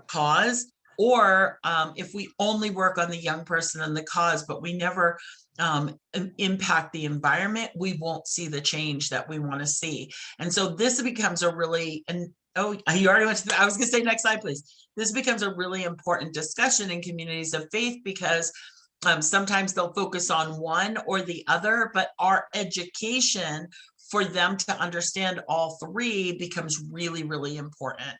cause, or if we only work on the young person and the cause, but we never impact the environment, we won't see the change that we want to see. And so this becomes a really, oh, you already went to I was going to say next slide, please. This becomes a really important discussion in communities of faith because sometimes they'll focus on one or the other, but our education for them to understand all three becomes really, really important.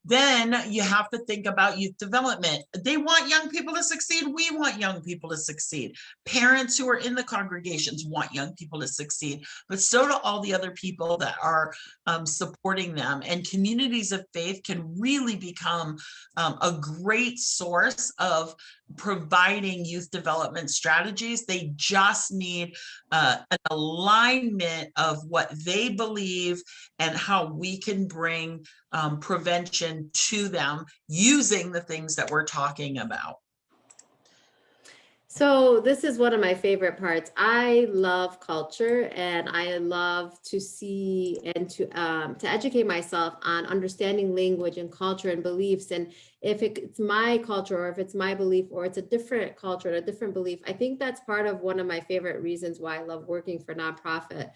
Then you have to think about youth development. They want young people to succeed. We want young people to succeed. Parents who are in the congregations want young people to succeed, but so do all the other people that are supporting them. And communities of faith can really become a great source of providing youth development strategies. They just need an alignment of what they believe and how we can bring prevention to them using the things that we're talking about. So this is one of my favorite parts. I love culture, and I love to see and to educate myself on understanding language and culture and beliefs. And if it's my culture, or if it's my belief, or it's a different culture and a different belief, I think that's part of one of my favorite reasons why I love working for nonprofit,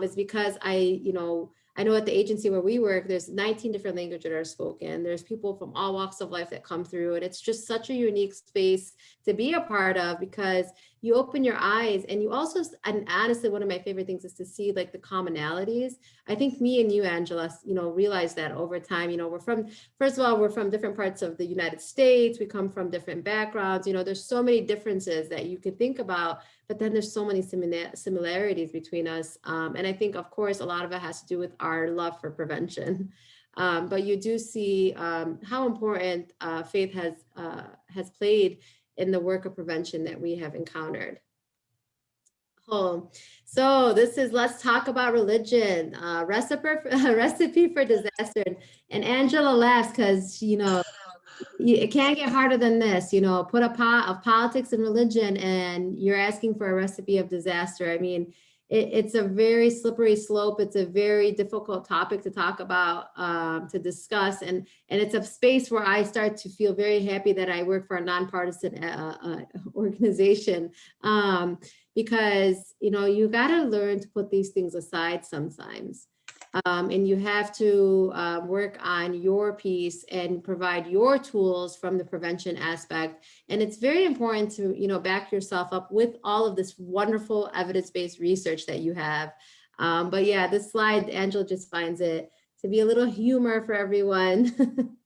is because I know at the agency where we work, there's 19 different languages that are spoken. There's people from all walks of life that come through, and it's just such a unique space to be a part of because you open your eyes, and you also, and honestly, one of my favorite things is to see like the commonalities. I think me and you, Angela, realize that over time, first of all, we're from different parts of the United States. We come from different backgrounds. There's so many differences that you could think about, but then there's so many similarities between us. And I think, of course, a lot of it has to do with our love for prevention. But you do see how important faith has played in the work of prevention that we have encountered. So this is Let's Talk About Religion, recipe for disaster. And Angela laughs because, it can't get harder than this, put a pot of politics and religion and you're asking for a recipe of disaster. I mean, it's a very slippery slope. It's a very difficult topic to talk about, to discuss. And it's a space where I start to feel very happy that I work for a nonpartisan organization, because, you got to learn to put these things aside sometimes. And you have to work on your piece and provide your tools from the prevention aspect. And it's very important to, you know, back yourself up with all of this wonderful evidence-based research that you have. But yeah, this slide, Angela just finds it to be a little humor for everyone.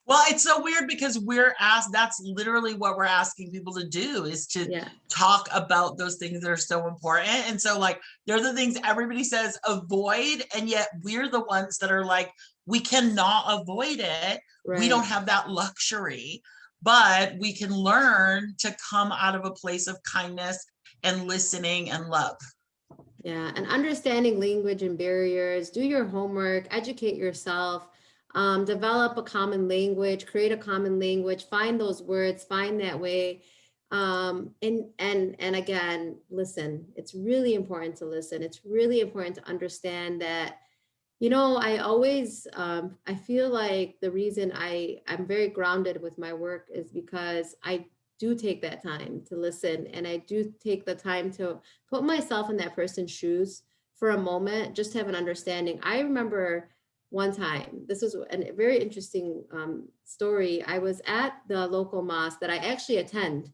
Well, it's so weird because we're asked, that's literally what we're asking people to do, is to Yeah, talk about those things that are so important. And so like, they're the things everybody says avoid, and yet we're the ones that are like, we cannot avoid it. We don't right. have that luxury, but we can learn to come out of a place of kindness and listening and love. Yeah, and understanding language and barriers, do your homework, educate yourself, develop a common language, create a common language, find those words, find that way. And again, listen. It's really important to listen. It's really important to understand that, you know, I always I feel like the reason I'm very grounded with my work is because I do take that time to listen, and I do take the time to put myself in that person's shoes for a moment, just to have an understanding. I remember one time, this was a very interesting story. I was at the local mosque that I actually attend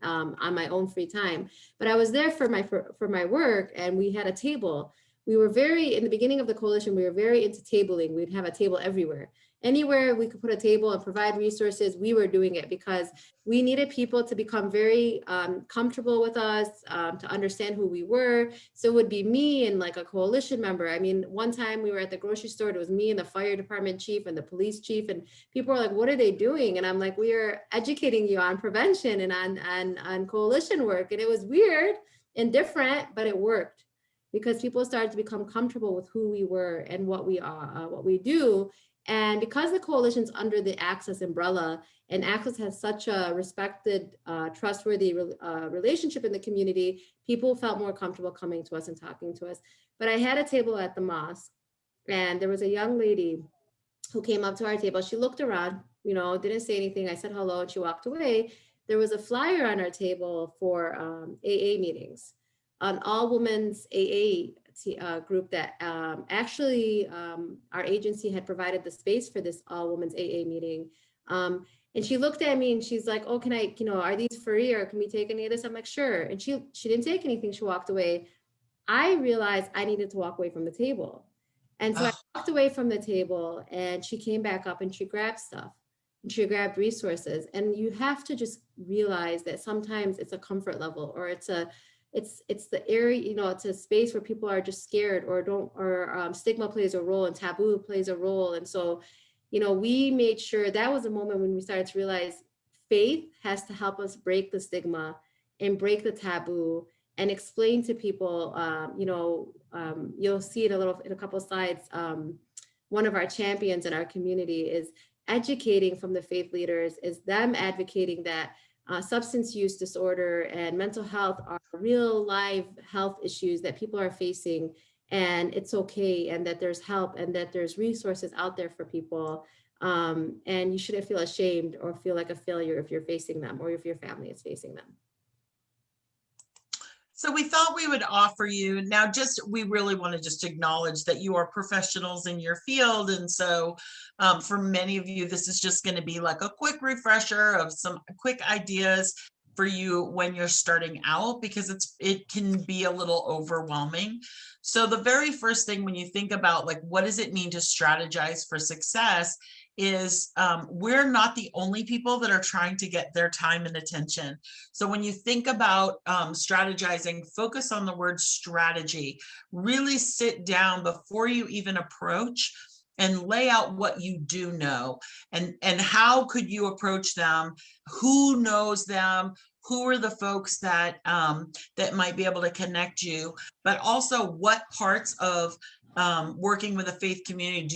on my own free time, but I was there for my work, and we had a table. We were very, in the beginning of the coalition, we were very into tabling. We'd have a table everywhere. Anywhere we could put a table and provide resources, we were doing it, because we needed people to become very comfortable with us, to understand who we were. So it would be me and like a coalition member. I mean, one time we were at the grocery store, it was me and the fire department chief and the police chief, and people were like, what are they doing? And I'm like, we are educating you on prevention and on coalition work. And it was weird and different, but it worked, because people started to become comfortable with who we were and what we are, what we do. And because the coalition's under the Access umbrella, and Access has such a respected, trustworthy relationship in the community, people felt more comfortable coming to us and talking to us. But I had a table at the mosque, and there was a young lady who came up to our table. She looked around, you know, didn't say anything. I said hello, and she walked away. There was a flyer on our table for AA meetings, an all women's AA group that actually our agency had provided the space for this all women's AA meeting. And she looked at me and she's like, oh, can I, you know, are these free, or can we take any of this? I'm like, sure. And she didn't take anything. She walked away. I realized I needed to walk away from the table. And so I Oh, walked away from the table, and she came back up and she grabbed stuff and she grabbed resources. And you have to just realize that sometimes it's a comfort level, or it's the area, you know, it's a space where people are just scared, or don't, or stigma plays a role, and taboo plays a role. And so, you know, we made sure that was a moment when we started to realize faith has to help us break the stigma and break the taboo, and explain to people, you know, you'll see it a little in a couple of slides. One of our champions in our community is educating from the faith leaders, is them advocating that substance use disorder and mental health are real live health issues that people are facing, and it's okay, and that there's help, and that there's resources out there for people. And you shouldn't feel ashamed or feel like a failure if you're facing them, or if your family is facing them. so we thought we would offer you now, just, we really want to just acknowledge that you are professionals in your field. And so for many of you, this is just going to be like a quick refresher of some quick ideas for you when you're starting out, because it can be a little overwhelming. So the very first thing when you think about like, what does it mean to strategize for success, is we're not the only people that are trying to get their time and attention. So when you think about strategizing, focus on the word strategy. Really sit down before you even approach and lay out what you do know, and how could you approach them, who knows them, who are the folks that that might be able to connect you, but also what parts of working with a faith community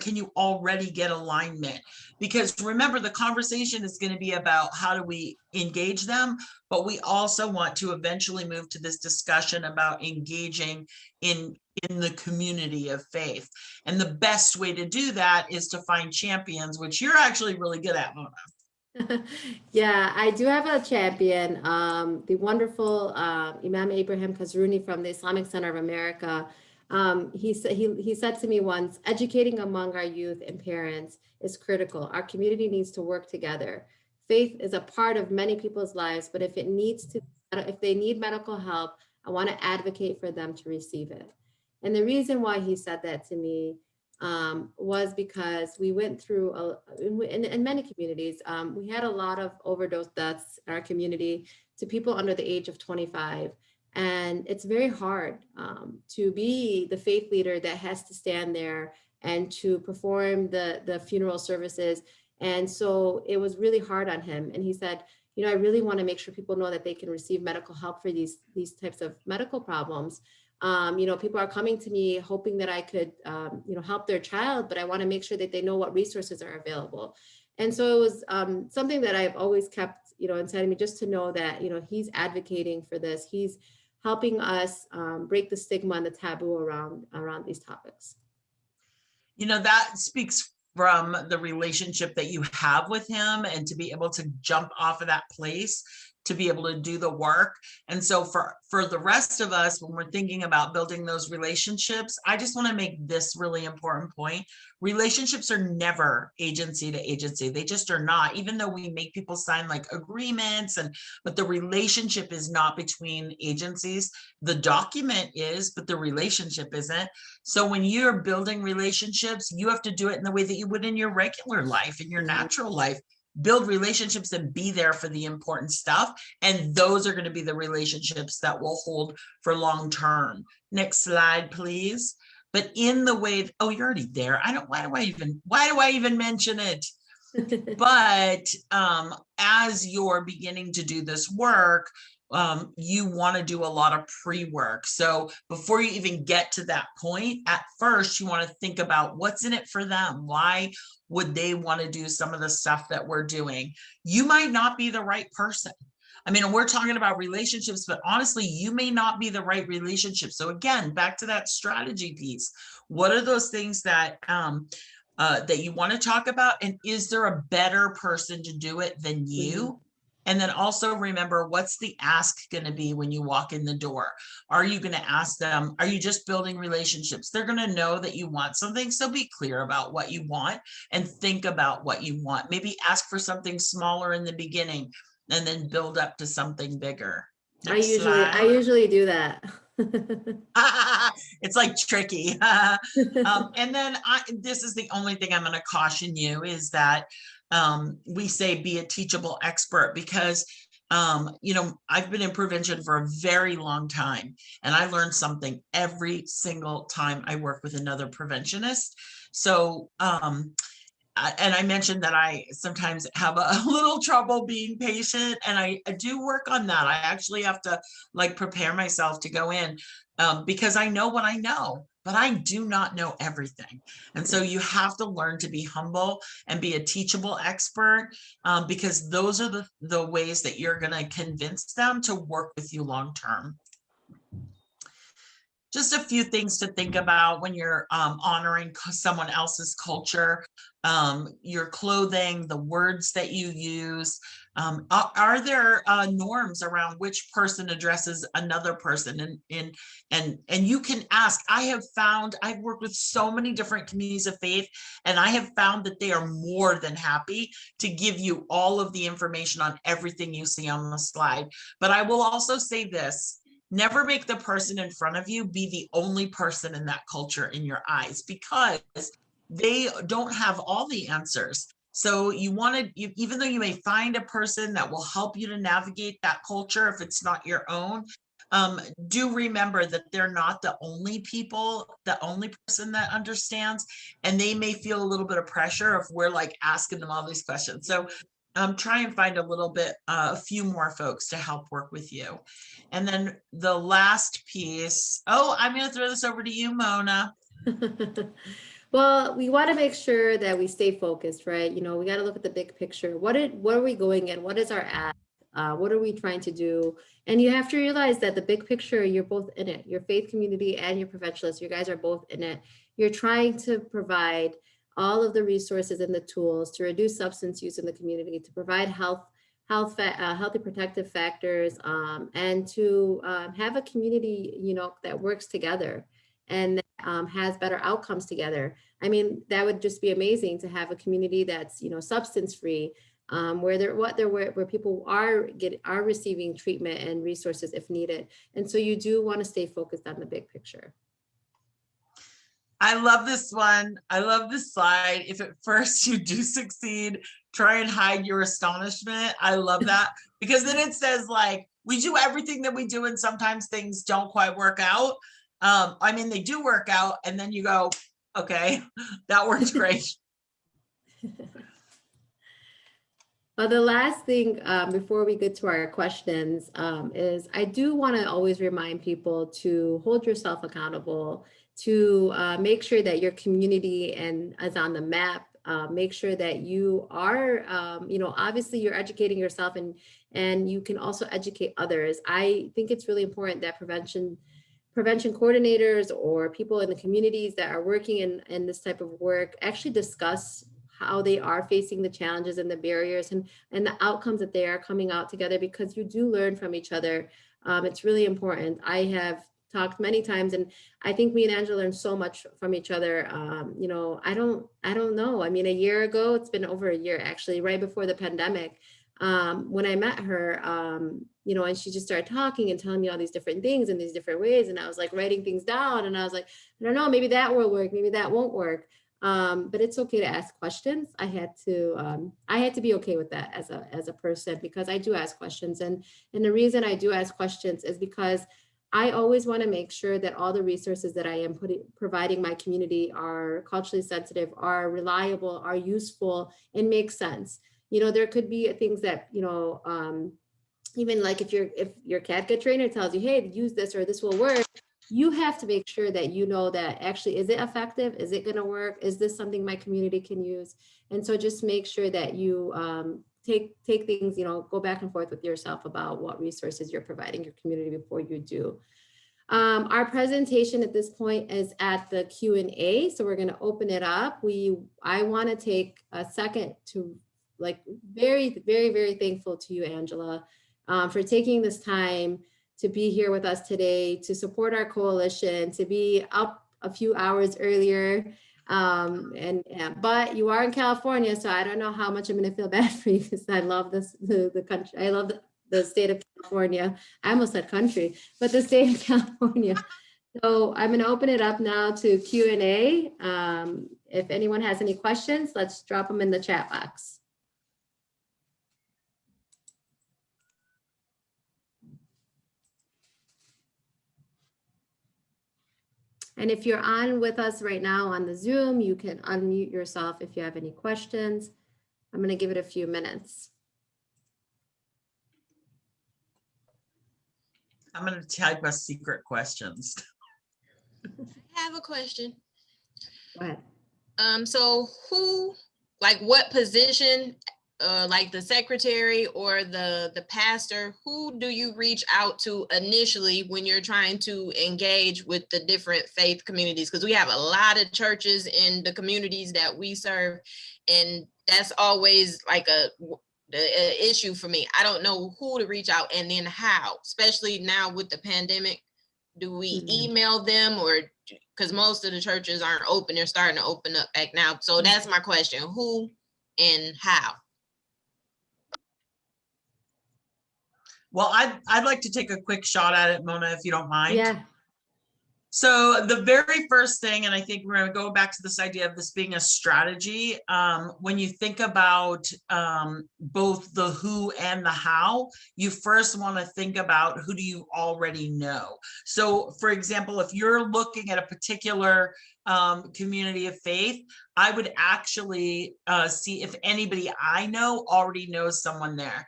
can you already get alignment? Because remember, the conversation is going to be about how do we engage them, but we also want to eventually move to this discussion about engaging in the community of faith. And the best way to do that is to find champions, which you're actually really good at, Mona. Yeah, I do have a champion, the wonderful Imam Abraham Kazruni from the Islamic Center of America. He said to me once, educating among our youth and parents is critical. Our community needs to work together. Faith is a part of many people's lives, but if they need medical help, I want to advocate for them to receive it. And the reason why he said that to me was because we went through, in many communities, we had a lot of overdose deaths in our community to people under the age of 25. And it's very hard to be the faith leader that has to stand there and to perform the funeral services. And so it was really hard on him. And he said, I really want to make sure people know that they can receive medical help for these types of medical problems. People are coming to me hoping that I could, help their child, but I want to make sure that they know what resources are available. And so it was something that I've always kept, inside of me, just to know that, he's advocating for this. He's helping us break the stigma and the taboo around these topics. That speaks from the relationship that you have with him, and to be able to jump off of that place to be able to do the work. And so for the rest of us, when we're thinking about building those relationships, I just want to make this really important point. Relationships are never agency to agency. They just are not, even though we make people sign like agreements, but the relationship is not between agencies. The document is, but the relationship isn't. So when you're building relationships, you have to do it in the way that you would in your regular life, in your natural life. Build relationships and be there for the important stuff. And those are going to be the relationships that will hold for long term. Next slide, please. But in the way, oh, you're already there. Why do I even mention it? But as you're beginning to do this work, you want to do a lot of pre-work. So before you even get to that point, at first, you want to think about what's in it for them. Why would they want to do some of the stuff that we're doing? You might not be the right person. I mean, we're talking about relationships, but honestly, you may not be the right relationship. So again, back to that strategy piece. What are those things that you want to talk about? And is there a better person to do it than you? Mm-hmm. And then also remember, what's the ask going to be when you walk in the door? Are you going to ask them, are you just building relationships? They're going to know that you want something. So be clear about what you want and think about what you want. Maybe ask for something smaller in the beginning and then build up to something bigger. I usually do that. It's like tricky. And then this is the only thing I'm going to caution you is that we say be a teachable expert, because I've been in prevention for a very long time, and I learn something every single time I work with another preventionist. So and I mentioned that I sometimes have a little trouble being patient, and I do work on that. I actually have to prepare myself to go in because I know what I know, but I do not know everything. And so you have to learn to be humble and be a teachable expert, because those are the ways that you're going to convince them to work with you long term. Just a few things to think about when you're honoring someone else's culture, your clothing, the words that you use. Are there norms around which person addresses another person? And you can ask. I've worked with so many different communities of faith, and I have found that they are more than happy to give you all of the information on everything you see on the slide. But I will also say this. Never make the person in front of you be the only person in that culture in your eyes, because they don't have all the answers. So you want to, even though you may find a person that will help you to navigate that culture, if it's not your own, do remember that they're not the only person that understands, and they may feel a little bit of pressure if we're asking them all these questions. So try and find a few more folks to help work with you. And then the last piece, I'm going to throw this over to you, Mona. Well, we want to make sure that we stay focused, right? We got to look at the big picture. What are we going in? What is our ask? What are we trying to do? And you have to realize that the big picture, you're both in it. Your faith community and your preventionalists, you guys are both in it. You're trying to provide all of the resources and the tools to reduce substance use in the community, to provide healthy protective factors, and to have a community, that works together. and has better outcomes together. I mean, that would just be amazing to have a community that's, you know, substance free, where people are receiving treatment and resources if needed. And so you do want to stay focused on the big picture. I love this one. I love this slide. If at first you do succeed, try and hide your astonishment. I love that because then it says like, we do everything that we do and sometimes things don't quite work out. I mean, they do work out and then you go, okay, that worked great. Well, the last thing before we get to our questions is I do want to always remind people to hold yourself accountable, to make sure that your community is on the map. Make sure that you are, you know, obviously you're educating yourself and you can also educate others. I think it's really important that prevention coordinators or people in the communities that are working in this type of work actually discuss how they are facing the challenges and the barriers and the outcomes that they are coming out together, because you do learn from each other. It's really important. I have talked many times, and I think me and Angela learned so much from each other. You know, I don't know. I mean, a year ago, it's been over a year actually, right before the pandemic, when I met her, you know, and she just started talking and telling me all these different things in these different ways. And I was like writing things down, and I was like, I don't know, maybe that will work, maybe that won't work. But it's okay to ask questions. I had to be okay with that as a person, because I do ask questions. And the reason I do ask questions is because I always want to make sure that all the resources that I am providing my community are culturally sensitive, are reliable, are useful, and make sense. You know, there could be things that, you know, even like if your CADCA trainer tells you, hey, use this or this will work, you have to make sure that you know that actually, is it effective? Is it going to work? Is this something my community can use? And so just make sure that you take things, you know, go back and forth with yourself about what resources you're providing your community before you do. Our presentation at this point is at the Q&A, so we're going to open it up. I want to take a second to very, very, very thankful to you, Angela, for taking this time to be here with us today, to support our coalition, to be up a few hours earlier. But you are in California, so I don't know how much I'm going to feel bad for you, because I love the country. I love the state of California. I almost said country, but the state of California. So I'm going to open it up now to Q&A. If anyone has any questions, let's drop them in the chat box. And if you're on with us right now on the Zoom, you can unmute yourself if you have any questions. I'm going to give it a few minutes. I'm going to type us secret questions. I have a question. Go ahead. So what position, like the secretary or the pastor, who do you reach out to initially when you're trying to engage with the different faith communities? Because we have a lot of churches in the communities that we serve, and that's always like a issue for me. I don't know who to reach out and then how, especially now with the pandemic. Do we email them, or because most of the churches aren't open, they're starting to open up back now. So that's my question, who and how? Well, I'd like to take a quick shot at it, Mona, if you don't mind. Yeah. So the very first thing, and I think we're going to go back to this idea of this being a strategy. When you think about both the who and the how, you first want to think about who do you already know. So for example, if you're looking at a particular community of faith, I would actually see if anybody I know already knows someone there.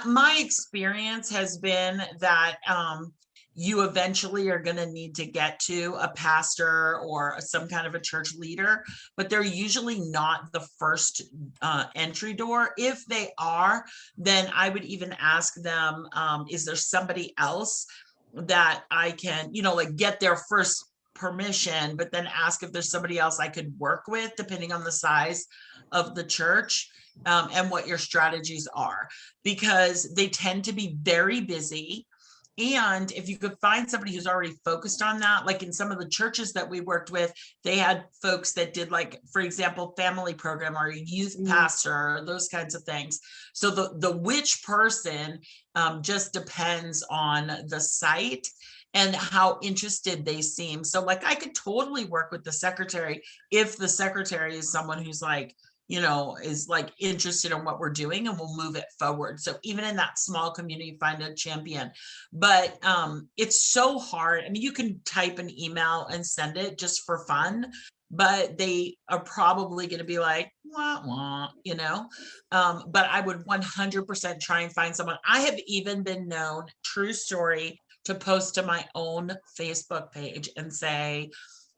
My experience has been that you eventually are going to need to get to a pastor or some kind of a church leader, but they're usually not the first entry door. If they are, then I would even ask them, is there somebody else that I can, like get their first permission, but then ask if there's somebody else I could work with, depending on the size of the church and what your strategies are, because they tend to be very busy. And if you could find somebody who's already focused on that, like in some of the churches that we worked with, they had folks that did, like, for example, family program or a youth pastor, or those kinds of things. So the which person just depends on the site and how interested they seem. So like I could totally work with the secretary if the secretary is someone who's like, is like interested in what we're doing, and we'll move it forward. So even in that small community, find a champion. But it's so hard. I mean, you can type an email and send it just for fun, but they are probably going to be like, wah, wah, but I would 100% try and find someone. I have even been known, true story, to post to my own Facebook page and say,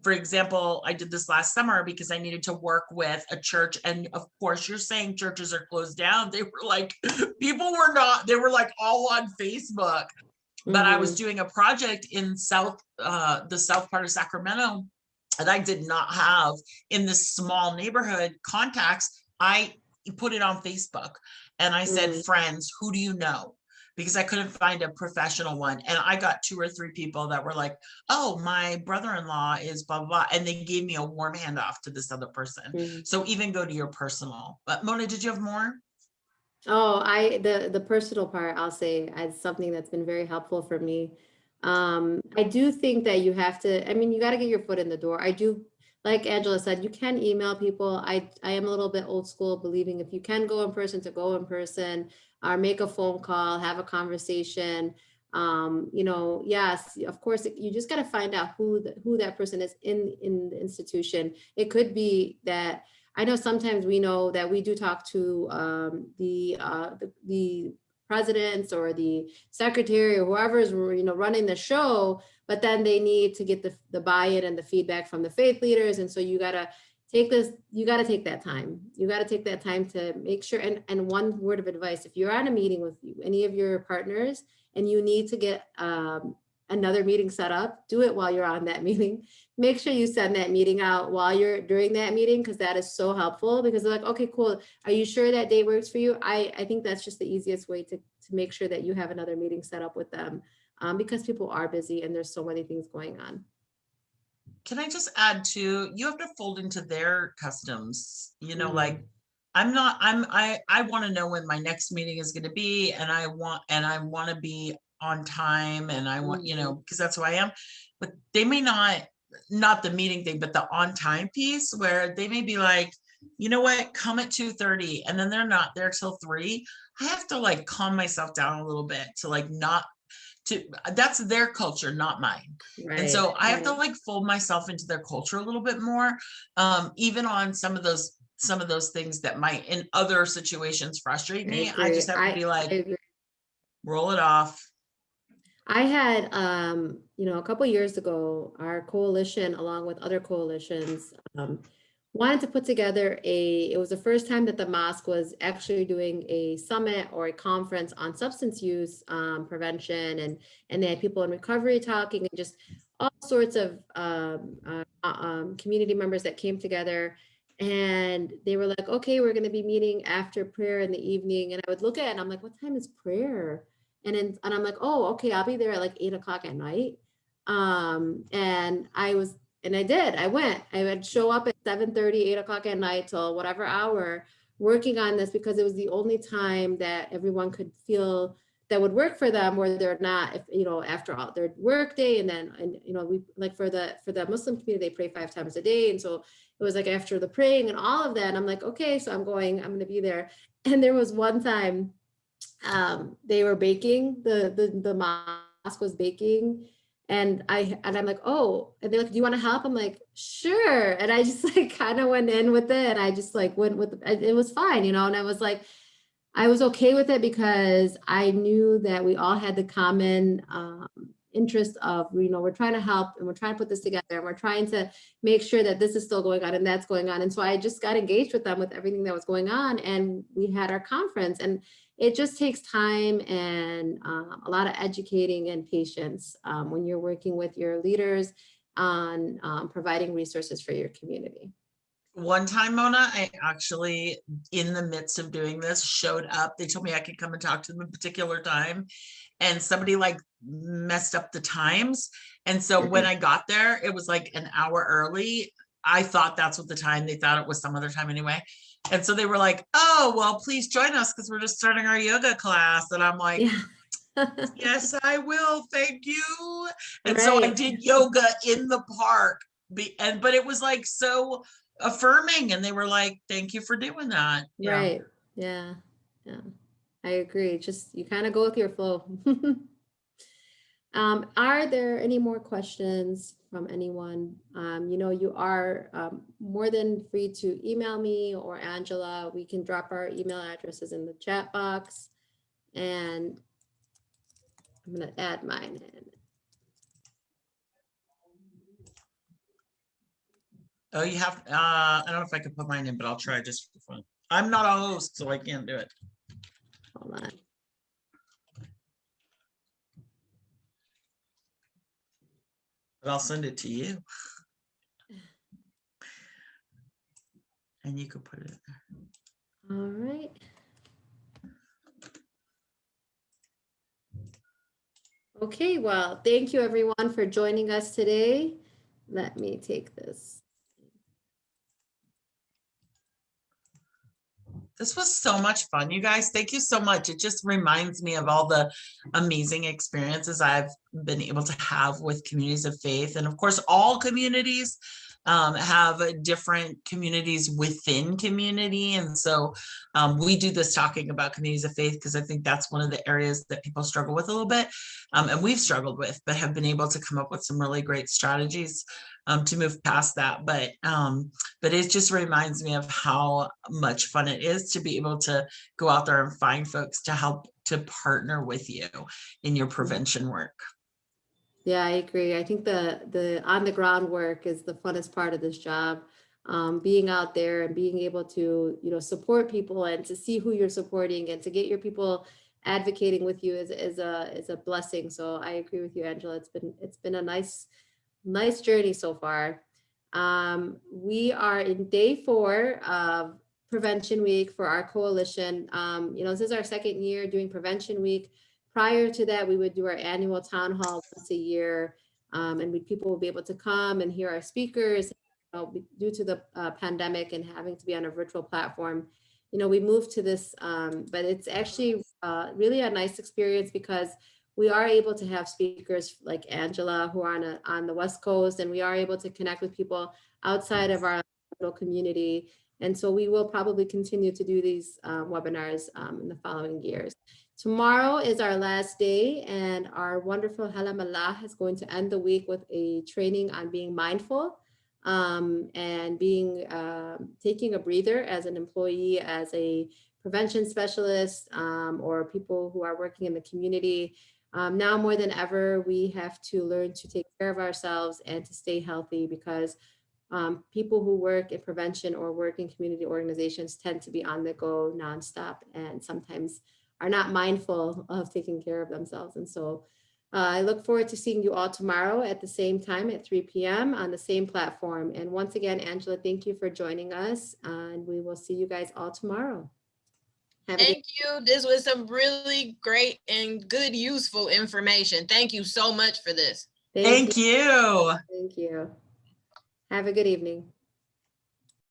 for example, I did this last summer because I needed to work with a church. And of course, you're saying churches are closed down. They were like, people were not, they were like all on Facebook. But I was doing a project in the south part of Sacramento, and I did not have in this small neighborhood contacts. I put it on Facebook and I said, friends, who do you know? Because I couldn't find a professional one. And I got 2 or 3 people that were like, oh, my brother-in-law is blah, blah, blah. And they gave me a warm handoff to this other person. So even go to your personal. But Mona, did you have more? Oh, the personal part, I'll say, is something that's been very helpful for me. I do think that you have to, I mean, you got to get your foot in the door. I do, like Angela said, you can email people. I am a little bit old school, believing if you can go in person, to go in person, or make a phone call, have a conversation. Yes, of course, you just got to find out who that person is in the institution. It could be that, I know sometimes we know that we do talk to the presidents or the secretary or whoever's running the show, but then they need to get the buy-in and the feedback from the faith leaders. And so you got to take that time. You got to take that time to make sure. And one word of advice, if you're on a meeting with any of your partners and you need to get another meeting set up, do it while you're on that meeting. Make sure you send that meeting out while you're during that meeting, because that is so helpful, because they're like, okay, cool. Are you sure that date works for you? I think that's just the easiest way to make sure that you have another meeting set up with them, because people are busy and there's so many things going on. Can I just add too, you have to fold into their customs, like I want to know when my next meeting is going to be, and I want to be on time, and I want, because that's who I am. But they may not the meeting thing, but the on time piece, where they may be like, you know what, come at 2:30, and then they're not there till 3. I have to like calm myself down a little bit to like not that's their culture, not mine. Right, and so I have to like fold myself into their culture a little bit more, even on some of those things that might in other situations frustrate me. I just have to be like, roll it off. I had, a couple years ago, our coalition, along with other coalitions, wanted to put together it was the first time that the mosque was actually doing a summit or a conference on substance use prevention, and they had people in recovery talking, and just all sorts of community members that came together. And they were like, okay, we're going to be meeting after prayer in the evening. And I would look at it and I'm like, what time is prayer? And I'm like, oh, okay, I'll be there at like 8 o'clock at night. I went. I would show up at 7:30, 8 o'clock at night till whatever hour, working on this, because it was the only time that everyone could feel that would work for them, where they're not, after all their work day. And we, like, for the Muslim community, they pray 5 times a day. And so it was like after the praying and all of that, I'm like, okay, so I'm going to be there. And there was one time, they were baking, the mosque was baking, and I'm like, oh, and they're like, do you want to help? I'm like, sure. And I just like kind of went in with it, and I just like went with it was fine, and I was like, I was okay with it, because I knew that we all had the common interest of, we're trying to help, and we're trying to put this together, and we're trying to make sure that this is still going on and that's going on. And so I just got engaged with them with everything that was going on, and we had our conference. And it just takes time and a lot of educating and patience when you're working with your leaders on providing resources for your community. One time, Mona, I actually, in the midst of doing this, showed up. They told me I could come and talk to them a particular time, and somebody like messed up the times. And so when I got there, it was like an hour early. I thought that's what the time, they thought it was some other time anyway. And so they were like, oh, well, please join us because we're just starting our yoga class. And I'm like, Yeah. yes, I will. Thank you. And so I Right. did yoga in the park. But it was like so affirming, and they were like, thank you for doing that. Yeah. Right. Yeah. Yeah. I agree. Just you kind of go with your flow. Are there any more questions from anyone? You are more than free to email me or Angela. We can drop our email addresses in the chat box, and I'm going to add mine in. Oh, you have, I don't know if I can put mine in, but I'll try just for fun. I'm not a host, so I can't do it. Hold on. But I'll send it to you. And you can put it in there. All right. Okay, well, thank you everyone for joining us today. Let me take this. This was so much fun, you guys. Thank you so much. It just reminds me of all the amazing experiences I've been able to have with communities of faith. And of course, all communities have different communities within community. And so we do this talking about communities of faith because I think that's one of the areas that people struggle with a little bit. And we've struggled with, but have been able to come up with some really great strategies to move past that. But it just reminds me of how much fun it is to be able to go out there and find folks to help to partner with you in your prevention work. Yeah, I agree. I think the on the ground work is the funnest part of this job. Being out there and being able to, support people and to see who you're supporting and to get your people advocating with you is a blessing. So I agree with you, Angela. It's been a nice journey so far. We are in day 4 of Prevention Week for our coalition. This is our second year doing Prevention Week. Prior to that, we would do our annual town hall once a year, and people will be able to come and hear our speakers. Due to the pandemic and having to be on a virtual platform, we moved to this, but it's actually really a nice experience because we are able to have speakers like Angela who are on the West Coast, and we are able to connect with people outside of our little community. And so we will probably continue to do these webinars in the following years. Tomorrow is our last day, and our wonderful Hala Mallah is going to end the week with a training on being mindful and taking a breather as an employee, as a prevention specialist, or people who are working in the community. Now more than ever, we have to learn to take care of ourselves and to stay healthy, because people who work in prevention or work in community organizations tend to be on the go nonstop and sometimes are not mindful of taking care of themselves. And so I look forward to seeing you all tomorrow at the same time at 3 p.m. on the same platform. And once again, Angela, thank you for joining us, and we will see you guys all tomorrow. Thank you. This was some really great and good, useful information. Thank you so much for this. Thank you. Thank you. Have a good evening.